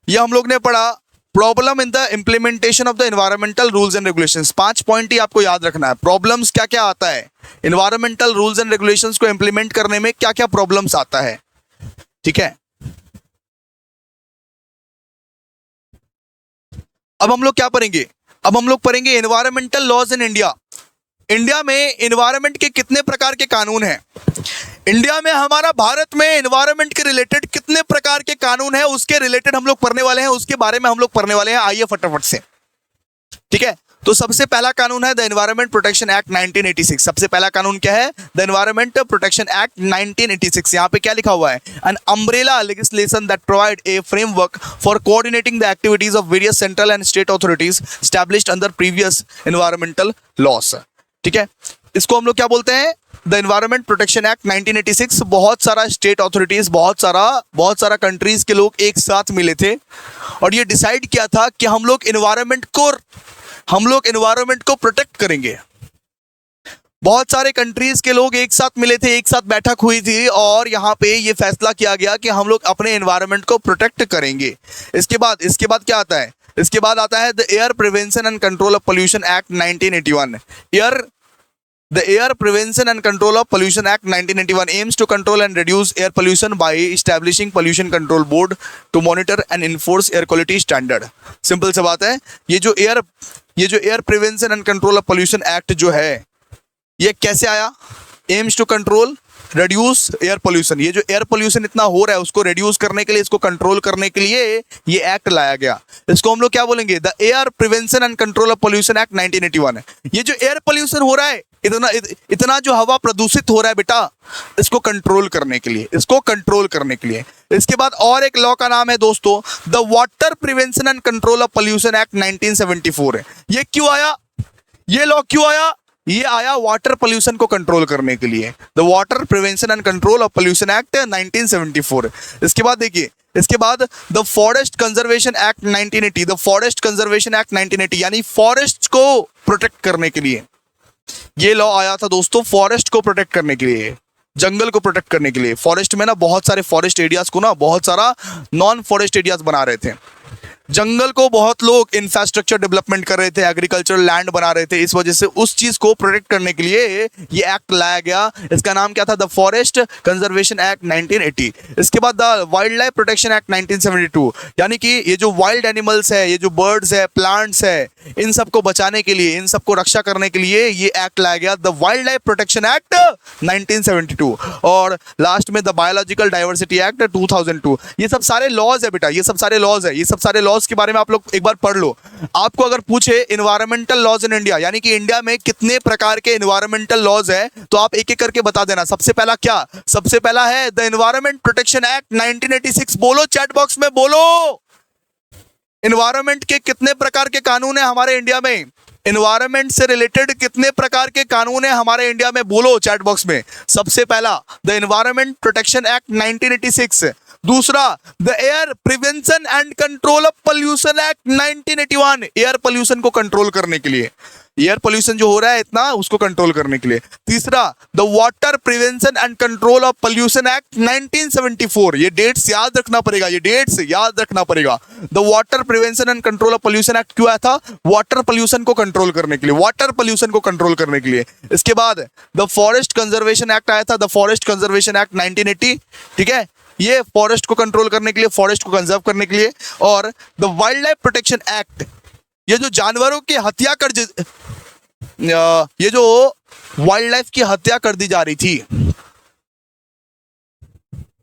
ये हम लोग ने पढ़ा problem in the implementation of the environmental rules and regulations. 5 point ही आपको याद रखना है। प्रॉब्लम्स क्या क्या आता है, एनवायरमेंटल रूल्स एंड रेगुलेशंस को इंप्लीमेंट करने में क्या क्या प्रॉब्लम्स आता है। ठीक है, अब हम लोग क्या पढ़ेंगे, अब हम लोग पढ़ेंगे environmental laws in India. India में एनवायरमेंट के कितने प्रकार के कानून हैं, इंडिया में हमारा भारत में एनवायरमेंट के रिलेटेड कितने प्रकार के कानून हैं, उसके रिलेटेड हम लोग पढ़ने वाले हैं, उसके बारे में हम लोग पढ़ने वाले हैं। आइए फटाफट से। ठीक है, तो सबसे पहला कानून है द एनवायरमेंट प्रोटेक्शन एक्ट 1986। सबसे पहला कानून क्या है, द एनवायरमेंट प्रोटेक्शन एक्ट 1986। यहाँ पे क्या लिखा हुआ है, an umbrella legislation that provide a framework for coordinating the activities of various central and state authorities established under previous environmental loss. ठीक है, इसको हम लोग क्या बोलते हैं, द एनवायरमेंट प्रोटेक्शन एक्ट 1986। बहुत सारा स्टेट अथॉरिटीज, बहुत सारा कंट्रीज के लोग एक साथ मिले थे और ये डिसाइड किया था कि हम लोग एनवायरमेंट को प्रोटेक्ट करेंगे। बहुत सारे कंट्रीज के लोग एक साथ मिले थे, एक साथ बैठक हुई थी और यहाँ पे ये फैसला किया गया कि हम लोग अपने एनवायरमेंट को प्रोटेक्ट करेंगे। इसके बाद क्या आता है, इसके बाद आता है the air prevention and control of pollution act 1981। The Air Prevention and Control of Pollution Act 1981 aims to control and reduce air pollution by establishing Pollution Control Board to monitor and enforce air quality standard। Simple सी बात है, ये जो air prevention and control of pollution act जो है ये कैसे आया? Aims to control reduce air pollution. ये जो एयर पोल्यूशन इतना हो रहा है उसको रिड्यूस करने के लिए, इसको कंट्रोल करने के लिए ये एक्ट लाया गया। इसको हम लोग क्या बोलेंगे? The air prevention and control of pollution act 1981। ये जो एयर पोल्यूशन हो रहा है, इतना जो हवा प्रदूषित हो रहा है बेटा, इसको कंट्रोल करने के लिए, इसके बाद और एक लॉ का नाम है दोस्तों the water prevention and control of pollution act 1974 है। ये क्यों आया? ये लॉ क्यों आया? ये आया वाटर पोल्यूशन को कंट्रोल करने के लिए, the water prevention and control of pollution act 1974। इसके बाद देखिए, इसके बाद the forest conservation act 1980, the forest conservation act 1980 यानी फॉरेस्ट को प्रोटेक्ट करने के लिए ये लॉ आया था दोस्तों, फॉरेस्ट को प्रोटेक्ट करने के लिए, जंगल को प्रोटेक्ट करने के लिए। फॉरेस्ट में ना बहुत सारे फॉरेस्ट एरियाज को ना बहुत सारा नॉन फॉरेस्ट एरियाज बना रहे थे, जंगल को बहुत लोग इंफ्रास्ट्रक्चर डेवलपमेंट कर रहे थे, एग्रीकल्चरल लैंड बना रहे थे, इस वजह से उस चीज को प्रोटेक्ट करने के लिए ये एक्ट लाया गया। इसका नाम क्या था? The forest conservation act 1980। इसके बाद the wildlife protection act 1972 यानी कि ये जो वाइल्ड एनिमल्स है, ये जो बर्ड्स है, प्लांट्स है, इन सबको बचाने के लिए, इन सबको रक्षा करने के लिए ये एक्ट लाया गया, the wildlife protection act 1972। और लास्ट में द बायोलॉजिकल डाइवर्सिटी एक्ट 2002। ये सब सारे लॉज है बेटा, ये सब सारे लॉज है, ये सब सारे लॉज के बारे में आप लोग एक बार पढ़ लो। आपको अगर पूछे एनवायरमेंटल लॉज इन इंडिया यानी कि इंडिया में कितने प्रकार के एनवायरमेंटल लॉज है, तो आप एक एक करके बता देना। सबसे पहला क्या? सबसे पहला है द एनवायरमेंट प्रोटेक्शन एक्ट 1986। बोलो चैट बॉक्स में, बोलो एनवायरमेंट के कितने प्रकार के कानून है हमारे इंडिया में, एनवायरमेंट से रिलेटेड कितने प्रकार के कानून है हमारे इंडिया में, बोलो चैट बॉक्स में। सबसे पहला द एनवायरमेंट प्रोटेक्शन एक्ट 1986। दूसरा the air prevention and control of pollution act 1981, air pollution को कंट्रोल करने के लिए, एयर पोल्यूशन जो हो रहा है इतना, उसको कंट्रोल करने के लिए। तीसरा the water prevention and control of pollution act 1974। ये डेट्स याद रखना पड़ेगा, ये डेट्स याद रखना पड़ेगा। The water prevention and control of pollution act क्यों आया था? वाटर पोल्यूशन को कंट्रोल करने के लिए, वाटर पोल्यूशन को कंट्रोल करने के लिए। इसके बाद द फॉरेस्ट कंजर्वेशन एक्ट आया था, द फॉरेस्ट कंजर्वेशन एक्ट 1980, ठीक है, ये फॉरेस्ट को कंट्रोल करने के लिए, फॉरेस्ट को कंजर्व करने के लिए। और the wildlife protection act, ये जो जानवरों की हत्या कर, ये जो वाइल्ड लाइफ की हत्या कर दी जा रही थी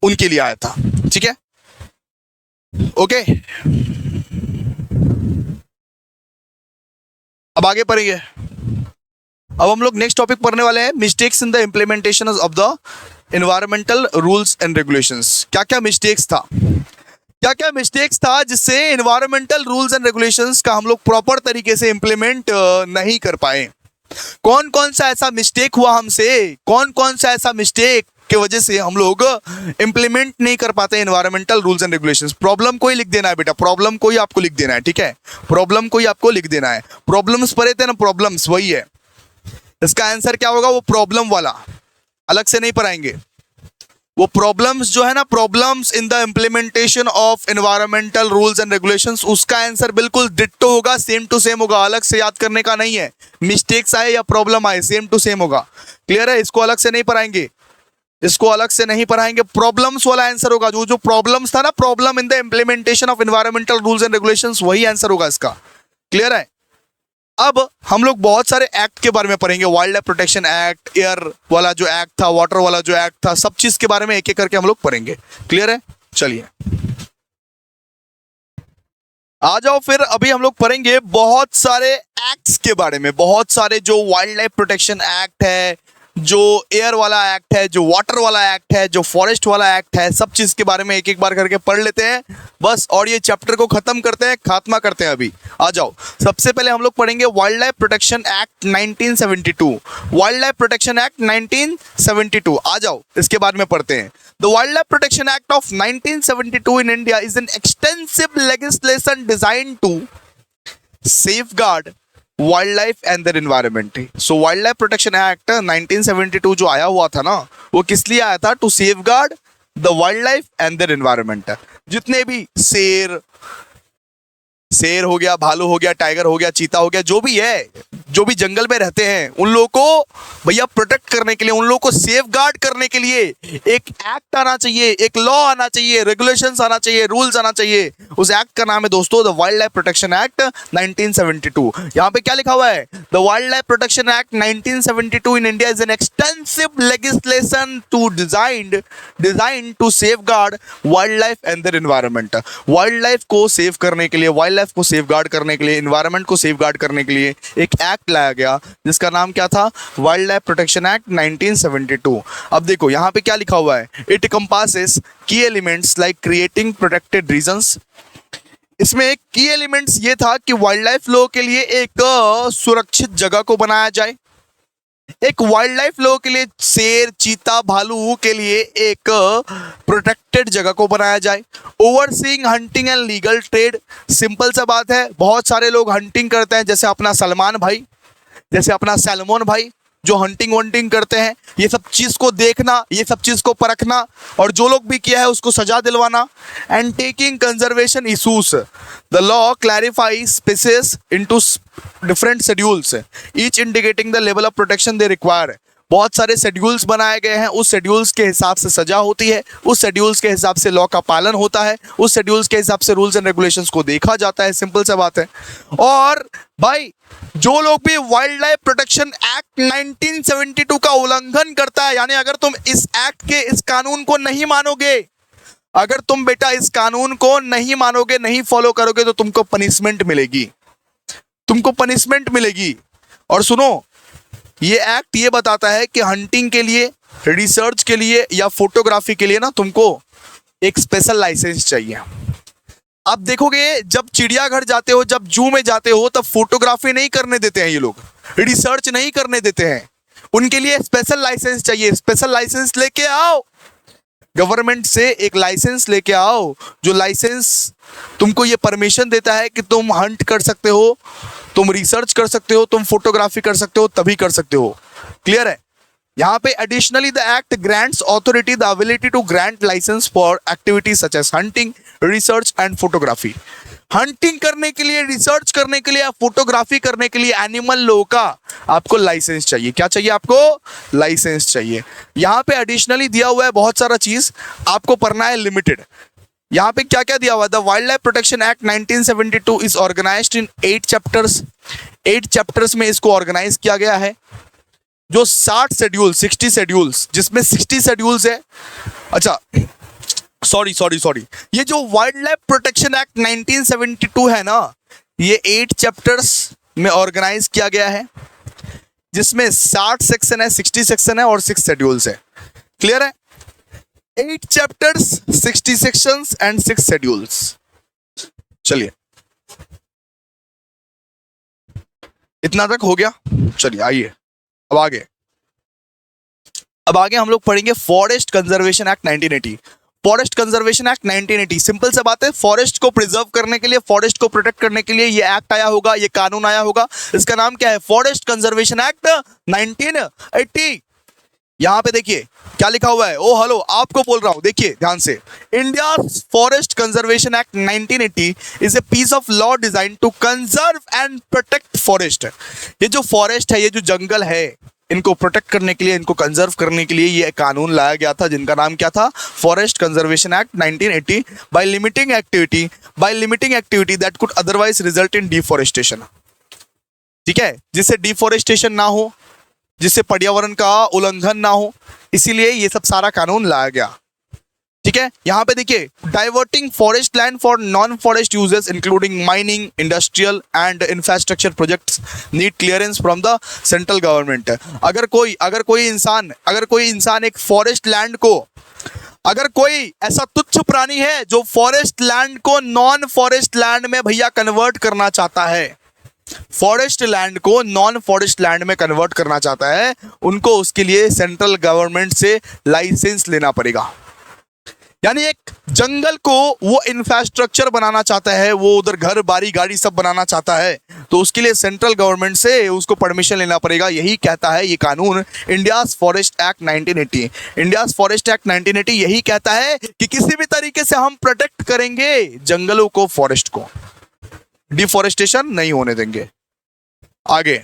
उनके लिए आया था, ठीक है, ओके। अब आगे पढ़ेंगे। अब हम लोग नेक्स्ट टॉपिक पढ़ने वाले हैं, mistakes in the implementation of the environmental rules and regulations. क्या क्या मिस्टेक्स था, क्या क्या मिस्टेक्स था जिससे एनवायरमेंटल रूल्स एंड रेगुलेशंस का हम लोग प्रॉपर तरीके से इंप्लीमेंट नहीं कर पाए। कौन कौन सा ऐसा मिस्टेक हुआ हमसे, कौन कौन सा ऐसा मिस्टेक की वजह से हम लोग इंप्लीमेंट नहीं कर पाते environmental rules and regulations. Problem को ही लिख देना है बेटा, प्रॉब्लम को ही आपको लिख देना है, ठीक है, प्रॉब्लम को ही आपको लिख देना है। प्रॉब्लम्स पढ़े थे ना, प्रॉब्लम्स वही है, इसका आंसर क्या होगा? वो प्रॉब्लम वाला, अलग से नहीं पढ़ाएंगे। वो प्रॉब्लम्स जो है ना, problems in the implementation of environmental rules and regulations, उसका आंसर बिल्कुल डिट्टो होगा, सेम टू सेम होगा, अलग से याद करने का नहीं है। मिस्टेक्स आए या प्रॉब्लम आए, सेम टू सेम होगा, क्लियर है? इसको अलग से नहीं पढ़ाएंगे, इसको अलग से नहीं पढ़ाएंगे, प्रॉब्लम्स वाला आंसर होगा। जो जो प्रॉब्लम्स था ना, problem in the implementation of environmental rules and regulations, वही आंसर होगा इसका, क्लियर है? अब हम लोग बहुत सारे एक्ट के बारे में पढ़ेंगे, wildlife protection act, air वाला जो एक्ट था, वाटर वाला जो एक्ट था, सब चीज के बारे में एक एक करके हम लोग पढ़ेंगे, क्लियर है? चलिए आ जाओ फिर। अभी हम लोग पढ़ेंगे बहुत सारे एक्ट्स के बारे में, बहुत सारे जो वाइल्ड लाइफ प्रोटेक्शन एक्ट है, जो एयर वाला एक्ट है, जो वाटर वाला एक्ट है, जो फॉरेस्ट वाला एक्ट है, सब चीज के बारे में एक एक बार करके पढ़ लेते हैं बस, और ये चैप्टर को खत्म करते हैं, खात्मा करते हैं। अभी आ जाओ, सबसे पहले हम लोग पढ़ेंगे wildlife protection act 1972, wildlife protection act 1972। आ जाओ, इसके बारे में पढ़ते हैं। The wildlife protection act of 1972 in India is an extensive legislation design to safeguard wildlife and their environment। so wildlife protection act 1972 जो आया हुआ था ना, वो किस लिए आया था? to safeguard the wildlife and their environment। जितने भी शेर, शेर हो गया, भालू हो गया, टाइगर हो गया, चीता हो गया, जो भी है, जो भी जंगल में रहते हैं, उन लोगों को भैया प्रोटेक्ट करने के लिए, उन लोगों को सेफ गार्ड करने के लिए एक एक्ट आना चाहिए, एक लॉ आना चाहिए, रेगुलेशंस आना चाहिए, रूल्स आना चाहिए। उस एक्ट का नाम है दोस्तों the wildlife protection act 1972। यहाँ पे क्या लिखा हुआ है? The wildlife protection act 1972 in India is an extensive legislation to design to safeguard wildlife and their environment. Wildlife को सेव करने के लिए, वाइल्ड लाइफ को सेफ गार्ड करने के लिए, एनवायरमेंट को सेफ गार्ड करने के लिए एक एक्ट लाया गया जिसका नाम क्या था? Wildlife protection act 1972। अब देखो यहाँ पे क्या लिखा हुआ है? It compasses key elements like creating protected regions. इसमें एक की एलिमेंट्स ये था कि वाइल्ड लाइफ लोगों के लिए एक सुरक्षित जगह को बनाया जाए, एक वाइल्ड लाइफ लोगों के लिए, शेर, चीता, भालू के लिए एक प्रोटेक्टेड जगह को बनाया जाए। Overseeing hunting and legal trade. Simple सा बात है, बहुत सारे लोग हंटिंग करते हैं, जैसे अपना सलमान भाई, जैसे अपना सैलमोन भाई, जो हंटिंग वंटिंग करते हैं। ये सब चीज को देखना, ये सब चीज को परखना, और जो लोग भी किया है उसको सजा दिलवाना। And taking conservation issues. The law clarifies species into different schedules, each indicating the level of protection they require. बहुत सारे शेड्यूल्स बनाए गए हैं, उस शेड्यूल्स के हिसाब से सजा होती है, उस शेड्यूल्स के हिसाब से लॉ का पालन होता है, उस शेड्यूल्स के हिसाब से रूल्स एंड रेगुलेशंस को देखा जाता है। सिंपल सा बात है। और भाई जो लोग भी वाइल्ड लाइफ प्रोटेक्शन एक्ट 1972 का उल्लंघन करता है, यानी अगर तुम इस एक्ट के, इस कानून को नहीं मानोगे, अगर तुम बेटा इस कानून को नहीं मानोगे, नहीं फॉलो करोगे, तो तुमको पनिशमेंट मिलेगी, तुमको पनिशमेंट मिलेगी। और सुनो, ये एक्ट ये बताता है कि हंटिंग के लिए, रिसर्च के लिए या फोटोग्राफी के लिए ना तुमको एक स्पेशल लाइसेंस चाहिए। आप देखोगे जब चिड़ियाघर जाते हो, जब जू में जाते हो, तब फोटोग्राफी नहीं करने देते हैं ये लोग, रिसर्च नहीं करने देते हैं, उनके लिए स्पेशल लाइसेंस चाहिए। स्पेशल लाइसेंस लेके आओ, गवर्नमेंट से एक लाइसेंस लेके आओ, जो लाइसेंस तुमको ये परमिशन देता है कि तुम हंट कर सकते हो, तुम रिसर्च कर सकते हो, तुम फोटोग्राफी कर सकते हो, तभी कर सकते हो। क्लियर है? यहाँ पे additionally the act grants authority the ability to grant license for activities such as hunting, research and photography. Hunting करने के लिए, रिसर्च करने के लिए या फोटोग्राफी करने के लिए एनिमल लो का आपको लाइसेंस चाहिए। क्या चाहिए आपको? लाइसेंस चाहिए। यहाँ पे एडिशनली दिया हुआ है बहुत सारा चीज, आपको पढ़ना है लिमिटेड। यहाँ पे क्या क्या दिया हुआ है? The wildlife protection act 1972 is organized in 8 chapters. 8 chapters में इसको ऑर्गेनाइज किया गया है। जो 60 शेड्यूल, 60 शेड्यूल्स, जिसमें 60 शेड्यूल्स है। अच्छा सॉरी, ये जो वाइल्ड लाइफ प्रोटेक्शन एक्ट 1972 है ना, ये 8 चैप्टर्स में ऑर्गेनाइज किया गया है, जिसमें 60 सेक्शन है, 60 सेक्शन है और 6 शेड्यूल्स है। क्लियर है? 8 चैप्टर्स, 60 सेक्शंस एंड 6 शेड्यूल्स। चलिए, इतना तक हो गया। चलिए आइए अब आगे हम लोग पढ़ेंगे forest conservation act 1980। Forest conservation act 1980 simple सा बात है, फॉरेस्ट को प्रिजर्व करने के लिए, फॉरेस्ट को प्रोटेक्ट करने के लिए ये एक्ट आया होगा, ये कानून आया होगा। इसका नाम क्या है? Forest conservation act 1980। यहां पे देखिए क्या लिखा हुआ है। ओ हेलो, आपको बोल रहा हूं, देखिए ध्यान से। India forest conservation act 1980 is a piece of law design to conserve and protect forest. ये जो फॉरेस्ट है, ये जो जंगल है, इनको प्रोटेक्ट करने के लिए, इनको कंजर्व करने के लिए ये कानून लाया गया था, जिनका नाम क्या था? Forest conservation act 1980। By limiting activity that could otherwise result in deforestation. ठीक है, जिससे डिफॉरेस्टेशन ना हो, जिससे पर्यावरण का उल्लंघन ना हो, इसीलिए ये सब सारा कानून लाया गया। ठीक है, यहां पे देखिए, diverting forest land for non forest uses including mining, industrial and infrastructure projects need clearance from the central government. अगर कोई इंसान एक फॉरेस्ट लैंड को, अगर कोई ऐसा तुच्छ प्राणी है जो फॉरेस्ट लैंड को नॉन फॉरेस्ट लैंड में भैया कन्वर्ट करना चाहता है, फॉरेस्ट लैंड को नॉन फॉरेस्ट लैंड में कन्वर्ट करना चाहता है, उनको उसके लिए सेंट्रल गवर्नमेंट से लाइसेंस लेना पड़ेगा। यानी एक जंगल को वो इंफ्रास्ट्रक्चर बनाना चाहता है, वो उधर घर बारी गाड़ी सब बनाना चाहता है, तो उसके लिए सेंट्रल गवर्नमेंट से उसको परमिशन लेना पड़ेगा। यही कहता है ये कानून, India's forest act 1980। India's forest act 1980 यही कहता है कि किसी भी तरीके से हम प्रोटेक्ट करेंगे जंगलों को, फॉरेस्ट को। डिफॉरेस्टेशन नहीं होने देंगे। आगे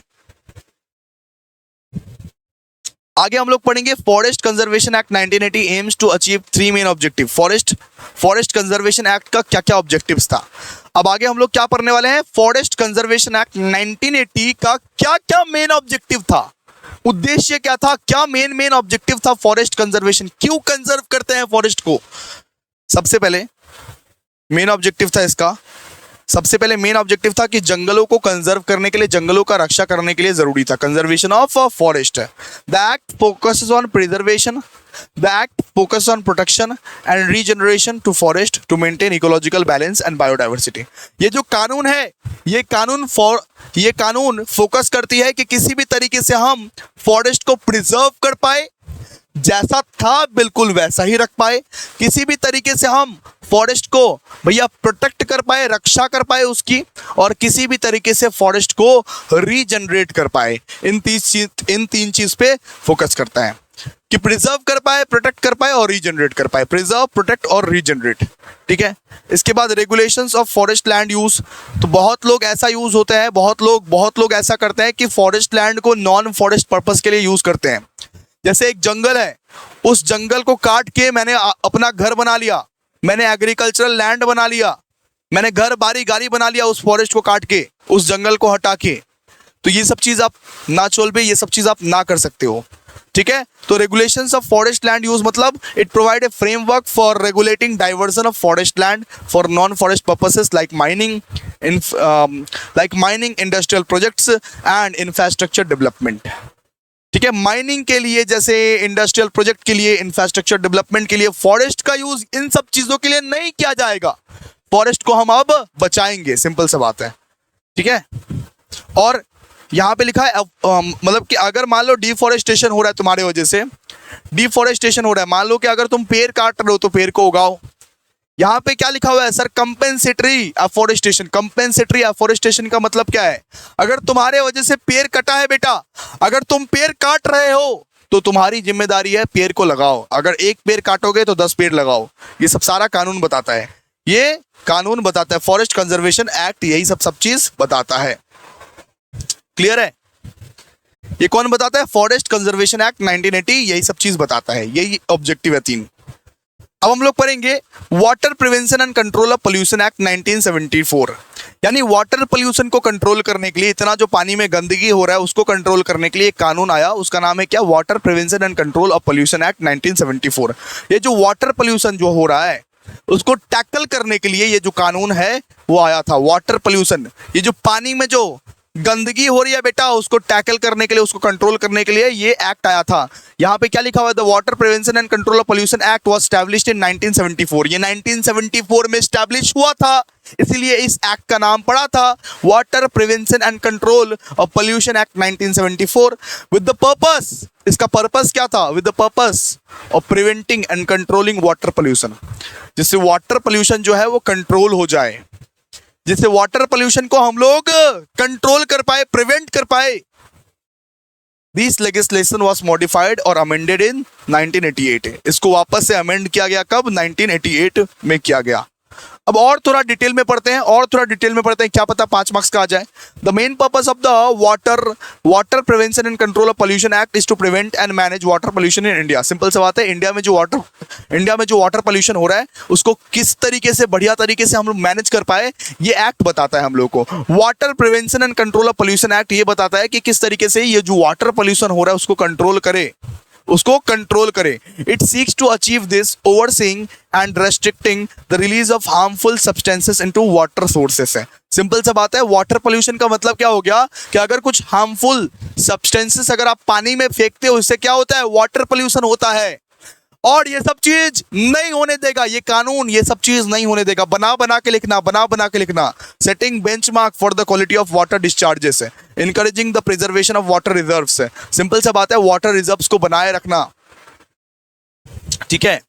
आगे हम लोग पढ़ेंगे forest conservation act 1980 aims to achieve 3 main objective. Forest conservation act का क्या क्या ऑब्जेक्टिव्स था। अब आगे हम लोग क्या पढ़ने वाले हैं, फॉरेस्ट कंजर्वेशन एक्ट 1980 का क्या क्या मेन ऑब्जेक्टिव था, उद्देश्य क्या था, क्या मेन ऑब्जेक्टिव था फॉरेस्ट कंजर्वेशन, क्यों कंजर्व करते हैं फॉरेस्ट को। सबसे पहले मेन ऑब्जेक्टिव था इसका, सबसे पहले मेन ऑब्जेक्टिव था कि जंगलों को कंजर्व करने के लिए, जंगलों का रक्षा करने के लिए जरूरी था conservation of forest. The act focuses on preservation, the act focus on protection and regeneration to forest to maintain ecological balance and biodiversity. ये जो कानून है, ये कानून फोकस करती है कि किसी भी तरीके से हम फॉरेस्ट को प्रिजर्व कर पाए, जैसा था बिल्कुल वैसा ही रख पाए, किसी भी तरीके से हम फॉरेस्ट को भैया प्रोटेक्ट कर पाए, रक्षा कर पाए उसकी, और किसी भी तरीके से फॉरेस्ट को रीजनरेट कर पाए। इन तीन चीज पे फोकस करता है कि प्रिजर्व कर पाए, प्रोटेक्ट कर पाए और रीजनरेट कर पाए। प्रिजर्व, प्रोटेक्ट और रीजनरेट, ठीक है। इसके बाद regulations of forest land use. तो बहुत लोग ऐसा यूज होते हैं, बहुत लोग ऐसा करते हैं कि फॉरेस्ट लैंड को नॉन फॉरेस्ट पर्पस के लिए यूज करते हैं। जैसे एक जंगल है, उस जंगल को काट के मैंने अपना घर बना लिया, मैंने एग्रीकल्चरल लैंड बना लिया, मैंने घर बारी गाड़ी बना लिया उस फॉरेस्ट को काट के, उस जंगल को हटा के। तो ये सब चीज आप ना चोल पे, ये सब चीज आप ना कर सकते हो, ठीक है। तो regulations of forest land use मतलब it provide a framework for regulating diversion of forest land for non forest purposes like mining, industrial projects and infrastructure development, ठीक है। माइनिंग के लिए, जैसे इंडस्ट्रियल प्रोजेक्ट के लिए, इंफ्रास्ट्रक्चर डेवलपमेंट के लिए फॉरेस्ट का यूज इन सब चीजों के लिए नहीं किया जाएगा। फॉरेस्ट को हम अब बचाएंगे, सिंपल सा बात है, ठीक है। और यहां पे लिखा है मतलब कि अगर मान लो डिफॉरेस्टेशन हो रहा है तुम्हारे वजह से, डिफॉरेस्टेशन हो रहा है, मान लो कि अगर तुम पेड़ काट रहे हो तो पेड़ को उगाओ। यहाँ पे क्या लिखा हुआ है sir, compensatory afforestation. Compensatory afforestation का मतलब क्या है, अगर तुम्हारे वजह से पेड़ कटा है बेटा, अगर तुम पेड़ काट रहे हो तो तुम्हारी जिम्मेदारी है पेड़ को लगाओ। अगर एक पेड़ काटोगे तो 10 पेड़ लगाओ। ये सब सारा कानून बताता है, ये कानून बताता है, फॉरेस्ट कंजर्वेशन एक्ट यही सब चीज बताता है। क्लियर है, ये कौन बताता है, फॉरेस्ट कंजर्वेशन एक्ट 1980 यही सब चीज बताता है, यही ऑब्जेक्टिव है 3। अब हम लोग पढ़ेंगे water prevention and control of pollution act 1974। यानी वाटर पोल्यूशन को कंट्रोल करने के लिए, इतना जो पानी में गंदगी हो रहा है उसको कंट्रोल करने के लिए एक कानून आया, उसका नाम है क्या, water prevention and control of pollution act 1974। ये जो वाटर पोल्यूशन जो हो रहा है उसको टैकल करने के लिए ये जो कानून है वो आया था। वाटर पोल्यूशन, ये जो पानी में जो गंदगी हो रही है बेटा, उसको टैकल करने के लिए, उसको कंट्रोल करने के लिए ये एक्ट आया था। यहाँ पे क्या लिखा हुआ है, the water prevention and control of pollution act was established in 1974। ये 1974 में एस्टैब्लिश हुआ था, इसीलिए इस एक्ट का नाम पड़ा था water prevention and control of pollution act 1974 with the purpose. इसका पर्पस क्या था, with the purpose of preventing and controlling water pollution, जिससे वाटर पोल्यूशन जो है वो कंट्रोल हो जाए, जिससे वाटर पोल्यूशन को हम लोग कंट्रोल कर पाए, प्रिवेंट कर पाए। दिस लेजिस्लेशन वाज मॉडिफाइड और अमेंडेड इन 1988। इसको वापस से अमेंड किया गया, कब, 1988 में किया गया। अब और थोड़ा डिटेल में पढ़ते हैं, क्या पता 5 मार्क्स का आ जाए। The main purpose of the water prevention and control of pollution act is to prevent and manage water pollution in India. Simple सा बात है, इंडिया में जो वाटर पोल्यूशन हो रहा है उसको किस तरीके से, बढ़िया तरीके से हम लोग मैनेज कर पाए, ये एक्ट बताता है हम लोग को। Water prevention and control of pollution act ये बताता है कि किस तरीके से ये जो वाटर पोल्यूशन हो रहा है उसको कंट्रोल करे, it seeks to achieve this overseeing and restricting the release of harmful substances into water sources है। सिंपल सा बात है, वाटर पोल्यूशन का मतलब क्या हो गया कि अगर कुछ हार्मफुल सब्सटेंसेस अगर आप पानी में फेंकते हो, इससे क्या होता है, वाटर पोल्यूशन होता है। और ये सब चीज नहीं होने देगा ये कानून, ये सब चीज नहीं होने देगा। बना के लिखना। Setting benchmark for the quality of water discharges है, encouraging the preservation of water reserves है। सिंपल सा बात है, वाटर रिजर्व्स को बनाए रखना, ठीक है।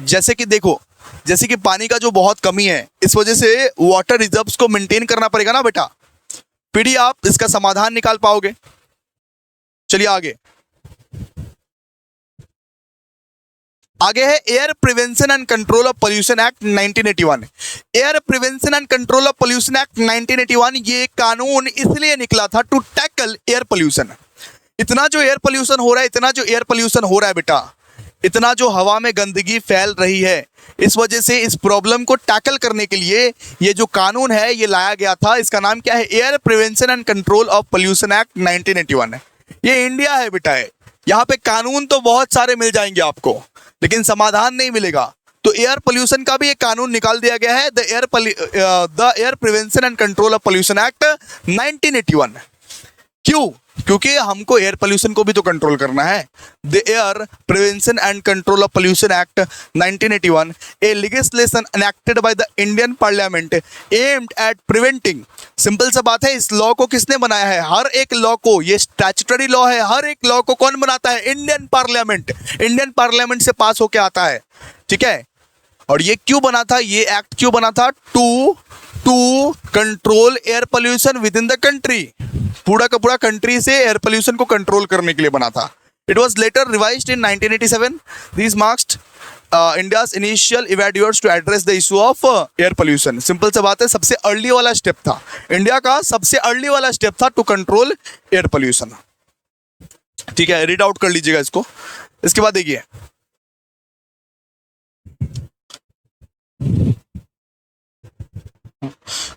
जैसे कि देखो, जैसे कि पानी का जो बहुत कमी है, इस वजह से वाटर रिजर्व्स को मेंटेन करना पड़ेगा ना बेटा, फिर ही आप इसका समाधान निकाल पाओगे। चलिए आगे, आगे है air prevention and control of pollution act 1981। Air prevention and control of pollution act 1981 ये कानून इसलिए निकला था टू टैकल एयर पोल्यूशन। इतना जो एयर पोल्यूशन हो रहा है, इतना जो एयर पोल्यूशन हो रहा है बेटा, इतना जो हवा में गंदगी फैल रही है, इस वजह से इस प्रॉब्लम को टैकल करने के लिए ये जो कानून है ये लाया गया था। इसका नाम क्या है? Air prevention and control of pollution act 1981 है। ये इंडिया है बेटा, है यहाँ पे कानून तो बहुत सारे मिल जाएंगे आपको, लेकिन समाधान नहीं मिलेगा। तो एयर पोल्यूशन का भी एक कानून निकाल दिया गया है, the air prevention and control of pollution act 1981। क्यों? क्योंकि हमको एयर पोल्यूशन को भी तो कंट्रोल करना है। The air prevention and control of pollution act 1981 A legislation enacted by the Indian parliament aimed at preventing. Simple सा बात है, इस लॉ को किसने बनाया है? हर एक लॉ को, ये स्टैट्यूटरी लॉ है, हर एक लॉ को कौन बनाता है? Indian parliament. इंडियन पार्लियामेंट से पास होके आता है, ठीक है। और ये क्यों बना था? ये एक्ट क्यों बना था? To control air pollution within the country. पूरा का पूरा कंट्री से एयर पोल्यूशन को कंट्रोल करने के लिए बना था। It was later revised in 1987। This marked India's initial events to address the issue of air pollution. Simple सा बात है, सबसे अर्ली वाला स्टेप था, इंडिया का सबसे अर्ली वाला स्टेप था टू कंट्रोल एयर पोल्यूशन। ठीक है, रीड आउट कर लीजिएगा इसको। इसके बाद देखिए,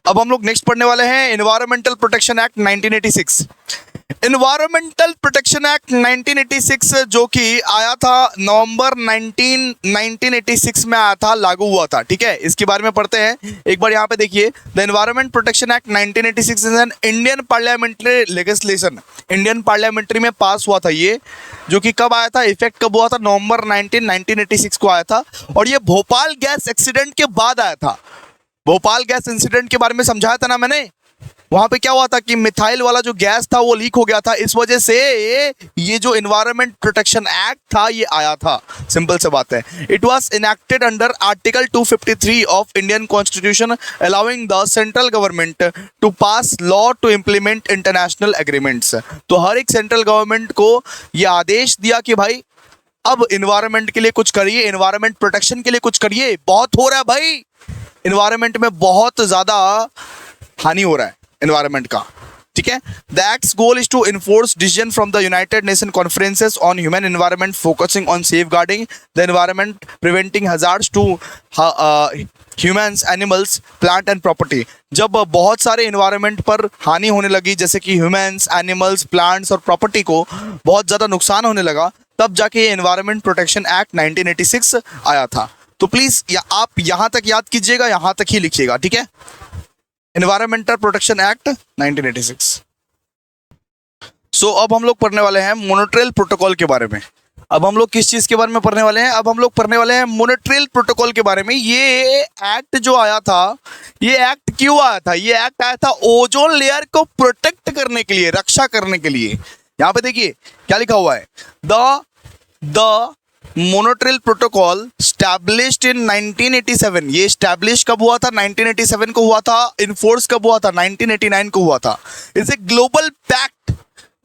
अब हम लोग नेक्स्ट पढ़ने वाले हैं environmental protection act 1986। Environmental protection act 1986 जो कि आया था नवंबर 1986 में आया था, लागू हुआ था। ठीक है, इसके बारे में पढ़ते हैं एक बार। यहाँ पे देखिए, the environment protection act 1986 is an Indian parliamentary legislation. Indian parliamentary में पास हुआ था ये, जो कि कब आया था, इफेक्ट कब हुआ था? नवंबर 1986 को आया था। और ये भोपाल गैस एक्सीडेंट के बाद आया था। भोपाल गैस इंसिडेंट के बारे में समझाया था ना मैंने। वहां पे क्या हुआ था कि मिथाइल वाला जो गैस था वो लीक हो गया था, इस वजह से ये जो एनवायरमेंट प्रोटेक्शन एक्ट था ये आया था। सिंपल सी बात है। It was enacted under article 253 of Indian constitution allowing the central government to pass law to implement international agreements. तो हर एक सेंट्रल गवर्नमेंट को ये आदेश दिया कि भाई अब एनवायरमेंट के लिए कुछ करिए, एनवायरमेंट प्रोटेक्शन के लिए कुछ करिए। बहुत हो रहा है भाई, एनवायरमेंट में बहुत ज्यादा हानि हो रहा है एनवायरमेंट का। ठीक है, the act's goal is to enforce decision from the United Nation conferences on human environment focusing on safeguarding the environment, preventing hazards to humans, animals, plant and property. जब बहुत सारे एनवायरमेंट पर हानि होने लगी, जैसे कि ह्यूमन्स, एनिमल्स, प्लांट्स और प्रॉपर्टी को बहुत ज़्यादा नुकसान होने लगा, तब जाके एनवायरमेंट प्रोटेक्शन एक्ट 1986 आया था। तो प्लीज़ आप यहाँ तक याद कीजिएगा, यहाँ तक ही लिखिएगा। ठीक है, एनवायरमेंटल प्रोटेक्शन एक्ट 1986। सो अब हम लोग पढ़ने वाले हैं मॉन्ट्रियल प्रोटोकॉल के बारे में। अब हम लोग किस चीज़ के बारे में पढ़ने वाले हैं? अब हम लोग पढ़ने वाले हैं मॉन्ट्रियल प्रोटोकॉल के बारे में। ये एक्ट जो आया था, ये एक्ट क्यों आया था? ये एक्ट आया था ओजोन लेयर को प्रोटेक्ट करने के लिए, रक्षा करने के लिए। यहाँ पे देखिए क्या लिखा हुआ है, द मॉन्ट्रियल प्रोटोकॉल स्टैब्लिश्ड इन 1987। ये स्टैब्लिश कब हुआ था? 1987 को हुआ था। इनफोर्स कब हुआ था? 1989 को हुआ था। It's a global pact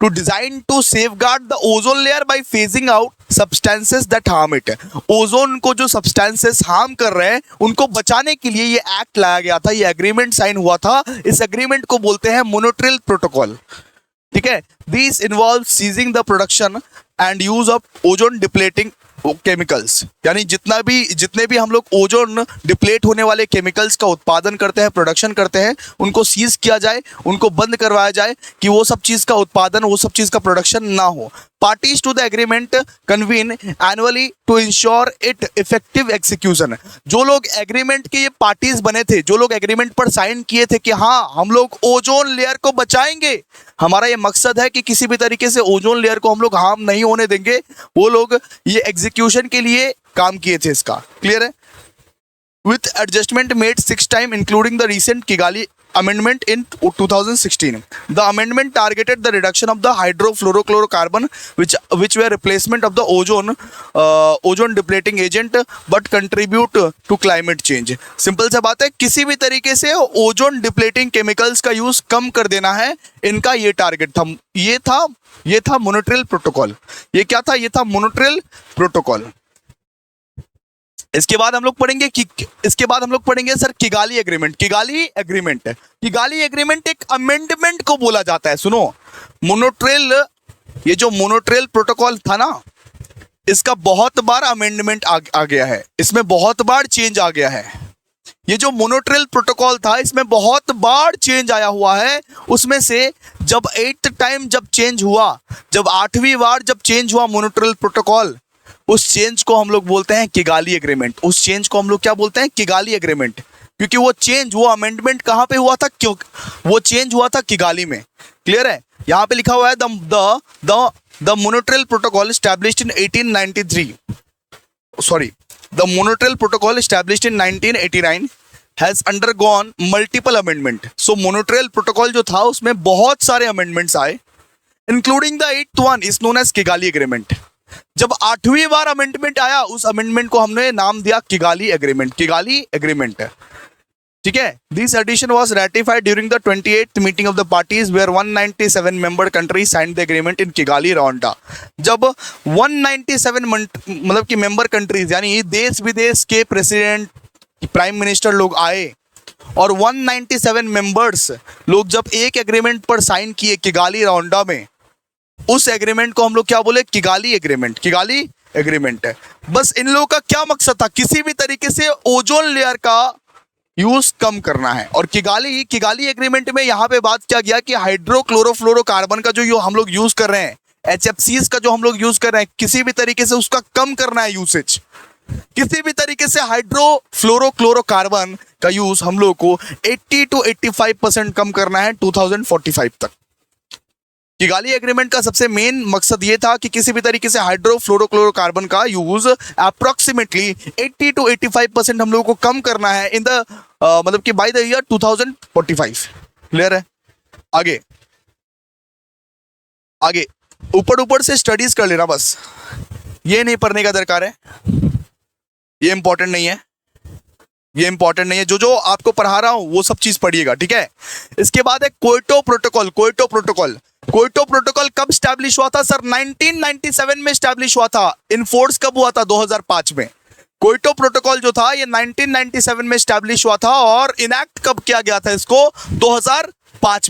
to design to safeguard the ozone layer by phasing out substances that harm it. Ozone को जो सब्सटेंसेस हार्म कर रहे हैं उनको बचाने के लिए ये एक्ट लाया गया था, ये एग्रीमेंट साइन हुआ था। इस एग्रीमेंट को बोलते हैं मॉन्ट्रियल प्रोटोकॉल। ठीक है, this involve ceasing the production and use of ozone depleting chemicals. यानी जितने भी हम लोग ओजोन डिप्लेट होने वाले केमिकल्स का उत्पादन करते हैं, प्रोडक्शन करते हैं, उनको सीज किया जाए, उनको बंद करवाया जाए कि वो सब चीज़ का उत्पादन, वो सब चीज़ का प्रोडक्शन ना हो। Parties to the agreement convene annually to ensure it effective execution. जो लोग एग्रीमेंट के ये पार्टीज बने थे, जो लोग एग्रीमेंट पर साइन किए थे कि हाँ हम लोग ओजोन लेयर को बचाएंगे, हमारा ये मकसद है कि किसी भी तरीके से ओजोन लेयर को हम लोग हार्म नहीं होने देंगे, वो लोग ये एग्जीक्यूशन के लिए काम किए थे। इसका क्लियर है? with adjustment made 6 times including the recent Kigali amendment in 2016. The amendment targeted the reduction of the hydrofluorocarbon which were replacement of the ozone depleting agent but contribute to climate change. Simple सा बात है, किसी भी तरीके से ozone depleting chemicals का use कम कर देना है, इनका ये टारगेट था। ये था मॉन्ट्रियल प्रोटोकॉल। ये क्या था? ये था मॉन्ट्रियल प्रोटोकॉल। इसके बाद हम लोग पढ़ेंगे कि इसके बाद हम लोग पढ़ेंगे sir Kigali agreement. Kigali agreement, Kigali agreement एक अमेंडमेंट को बोला जाता है। सुनो, मोनोट्रेल, ये जो मोनोट्रेल प्रोटोकॉल था ना, इसका बहुत बार अमेंडमेंट आ गया है, इसमें बहुत बार चेंज आ गया है। ये जो मोनोट्रेल प्रोटोकॉल था इसमें बहुत बार चेंज आया हुआ है। उसमें से जब 8th टाइम जब चेंज हुआ, जब 8वीं बार जब चेंज हुआ मोनोट्रेल प्रोटोकॉल, उस चेंज को हम लोग बोलते हैं किगाली एग्रीमेंट। उस चेंज को हम लोग क्या बोलते हैं? Kigali agreement. क्योंकि वो चेंज, वो अमेंडमेंट कहाँ पे हुआ था? क्यों वो चेंज हुआ था? किगाली में। क्लियर है? यहाँ पे लिखा हुआ है the Montreal protocol established in 1893, sorry, the Montreal protocol established in 1989 has undergone multiple amendment. So Montreal protocol जो था उसमें बहुत सारे अमेंडमेंट्स आए, including the 8th one is known as Kigali agreement. जब 8वीं बार अमेंडमेंट आया, उस अमेंडमेंट को हमने नाम दिया किगाली एग्रीमेंट। किगाली एग्रीमेंट, ठीक है। This addition was ratified during the 28th meeting of the parties where 197 member countries signed the agreement in Kigali Rwanda. जब 197 मतलब कि मेंबर कंट्रीज यानी देश विदेश के प्रेसिडेंट, प्राइम मिनिस्टर लोग आए और 197 मेंबर्स लोग जब एक एग्रीमेंट पर साइन किए किगाली रवांडा में, उस एग्रीमेंट को हम लोग क्या बोले? Kigali agreement. किगाली एग्रीमेंट है। बस इन लोगों का क्या मकसद था? किसी भी तरीके से ओजोन लेयर का यूज कम करना है। और किगाली एग्रीमेंट में यहाँ पे बात किया गया कि हाइड्रोक्लोरोफ्लोरोकार्बन का जो हम लोग यूज कर रहे हैं, HFCs का जो हम लोग यूज कर रहे हैं, किसी भी तरीके से उसका कम करना है यूसेज। किसी भी तरीके से हाइड्रोफ्लोरोक्लोरोकार्बन का यूज हम लोग को 80 to 85% कम करना है 2045 तक। किगाली एग्रीमेंट का सबसे मेन मकसद ये था कि किसी भी तरीके से हाइड्रोफ्लोरोक्लोरोकार्बन का यूज अप्रोक्सीमेटली 80 to 85% हम लोगों को कम करना है इन द मतलब कि बाय द ईयर 2045। क्लियर है? आगे आगे ऊपर से स्टडीज कर लेना, बस ये नहीं पढ़ने का दरकार है, ये इंपॉर्टेंट नहीं है, ये इंपॉर्टेंट नहीं है। जो आपको पढ़ा रहा हूं वो सब चीज पढ़िएगा, ठीक है। इसके बाद है क्योटो प्रोटोकॉल। क्योटो प्रोटोकॉल कब स्टैब्लिश हुआ था सर? 1997 में स्टैब्लिश हुआ था। इनफोर्स कब हुआ था? 2005 में। क्योटो प्रोटोकॉल जो था ये 1997 में स्टैब्लिश हुआ था और इनैक्ट कब किया गया था इसको? 2005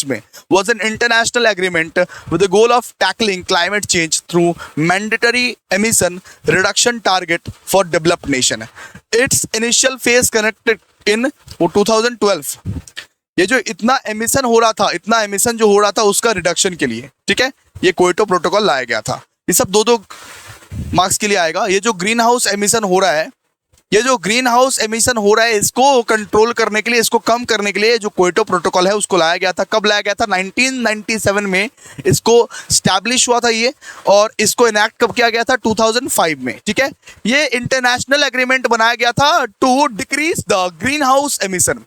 में was an international agreement with the goal of tackling climate change through mandatory emission reduction target for developed nation. Its initial phase connected in 2012. ये जो इतना एमिशन हो रहा था, इतना एमिशन जो हो रहा था उसका रिडक्शन के लिए, ठीक है, ये क्योटो प्रोटोकॉल लाया गया था। ये सब दो मार्क्स के लिए आएगा। ये जो ग्रीन हाउस एमिशन हो रहा है, ये जो ग्रीन हाउस एमिशन हो रहा है, इसको कंट्रोल करने के लिए, इसको कम करने के लिए जो क्योटो प्रोटोकॉल है उसको लाया गया था। कब लाया गया था? 1997 में इसको स्टैब्लिश हुआ था ये, और इसको इनैक्ट कब किया गया था? 2005 में, ठीक है। ये इंटरनेशनल एग्रीमेंट बनाया गया था to decrease the greenhouse emission.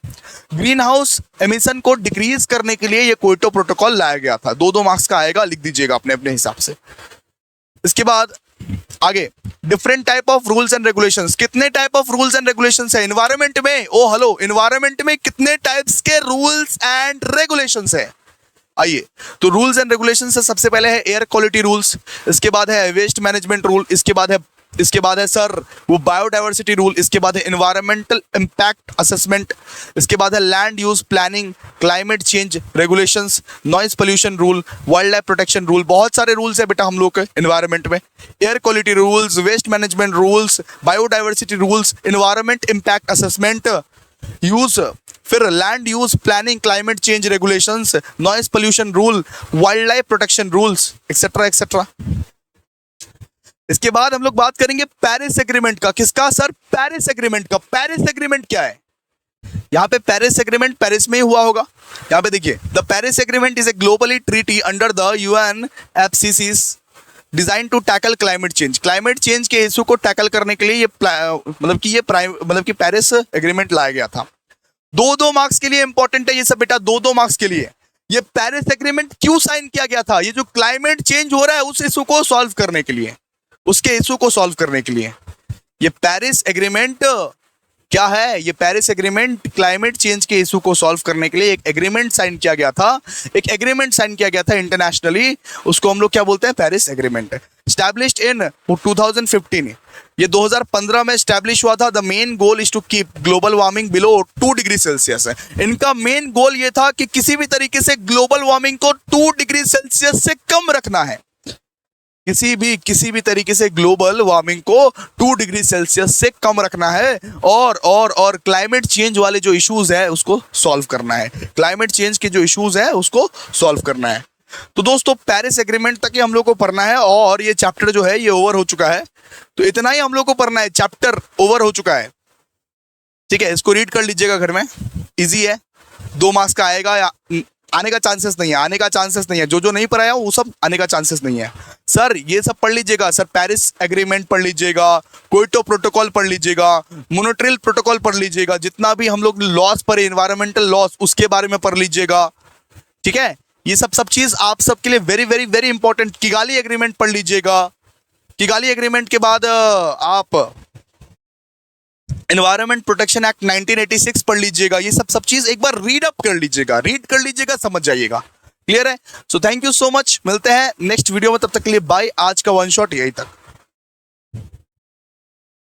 Greenhouse emission को डिक्रीज करने के लिए ये क्योटो प्रोटोकॉल लाया गया था। दो मार्क्स का आएगा, लिख दीजिएगा अपने अपने हिसाब से। इसके बाद आगे different type of rules and regulations. कितने type of rules and regulations है एनवायरनमेंट में? ओ हेलो, एनवायरनमेंट में कितने टाइप्स के रूल्स एंड रेगुलेशंस है? आइए, तो रूल्स एंड रेगुलेशंस से सबसे पहले है एयर क्वालिटी रूल्स, इसके बाद है वेस्ट मैनेजमेंट रूल, इसके बाद है सर वो बायोडाइवर्सिटी रूल, इसके बाद है एनवायरमेंटल इम्पैक्ट असेसमेंट, इसके बाद है land use planning, climate change regulations, noise pollution rule, wildlife protection rule. बहुत सारे रूल्स है बेटा हम लोग के एनवायरनमेंट में। Air quality rules, waste management rules, biodiversity rules, environment impact assessment use, फिर land use planning, climate change regulations, noise pollution rule, wildlife protection rules, etcetera etcetera. इसके बाद हम लोग बात करेंगे पेरिस एग्रीमेंट का। किसका सर? पेरिस एग्रीमेंट का। पेरिस एग्रीमेंट क्या है? यहाँ पे पेरिस एग्रीमेंट पेरिस में ही हुआ होगा। यहाँ पे देखिए, the Paris agreement is a globally treaty under the UNFCCC design to tackle climate change. Climate change के इशू को टैकल करने के लिए ये मतलब कि पेरिस एग्रीमेंट लाया गया था। दो मार्क्स के लिए इंपॉर्टेंट है ये सब बेटा, दो मार्क्स के लिए। ये पेरिस एग्रीमेंट क्यों साइन किया गया था? ये जो क्लाइमेट चेंज हो रहा है उस इशू को सॉल्व करने के लिए, उसके इशू को सॉल्व करने के लिए। ये पेरिस एग्रीमेंट क्या है? ये पेरिस एग्रीमेंट क्लाइमेट चेंज के इशू को सॉल्व करने के लिए एक एग्रीमेंट साइन किया गया था। एक एग्रीमेंट साइन किया गया था इंटरनेशनली, उसको हम लोग क्या बोलते हैं? Paris agreement. Established in 2015। ये 2015 में स्टैब्लिश हुआ था। The main goal is to keep global warming below 2 degree Celsius है। इनका मेन गोल ये था कि किसी भी तरीके से ग्लोबल वार्मिंग को 2 डिग्री सेल्सियस से कम रखना है। किसी भी तरीके से ग्लोबल वार्मिंग को 2 डिग्री सेल्सियस से कम रखना है और क्लाइमेट चेंज वाले जो इश्यूज है उसको सॉल्व करना है। क्लाइमेट चेंज के जो इश्यूज है उसको सॉल्व करना है। तो दोस्तों पेरिस एग्रीमेंट तक ही हम लोग को पढ़ना है और ये चैप्टर जो है ये ओवर हो चुका है। तो इतना ही हम लोग को पढ़ना है, चैप्टर ओवर हो चुका है। ठीक है, इसको रीड कर लीजिएगा घर में, इजी है। 2 मार्क्स का आएगा या आने का चांसेस नहीं है, जो नहीं पढ़ाया वो सब आने का चांसेस नहीं है। सर ये सब पढ़ लीजिएगा, सर पेरिस एग्रीमेंट पढ़ लीजिएगा, क्योटो प्रोटोकॉल पढ़ लीजिएगा, मॉन्ट्रियल प्रोटोकॉल पढ़ लीजिएगा, जितना भी हम लोग लॉस पर एनवायरमेंटल लॉस उसके बारे में पढ़ लीजिएगा। ठीक है, ये सब चीज आप सबके लिए very very very important. Kigali agreement पढ़ लीजिएगा। किगाली एग्रीमेंट के बाद आप एनवायरमेंट प्रोटेक्शन एक्ट 1986 पढ़ लीजिएगा। ये सब चीज एक बार रीड कर लीजिएगा, समझ जाइएगा। क्लियर है? So thank you so much, मिलते हैं नेक्स्ट वीडियो में, तब तक के लिए बाय। आज का वन शॉट यही तक।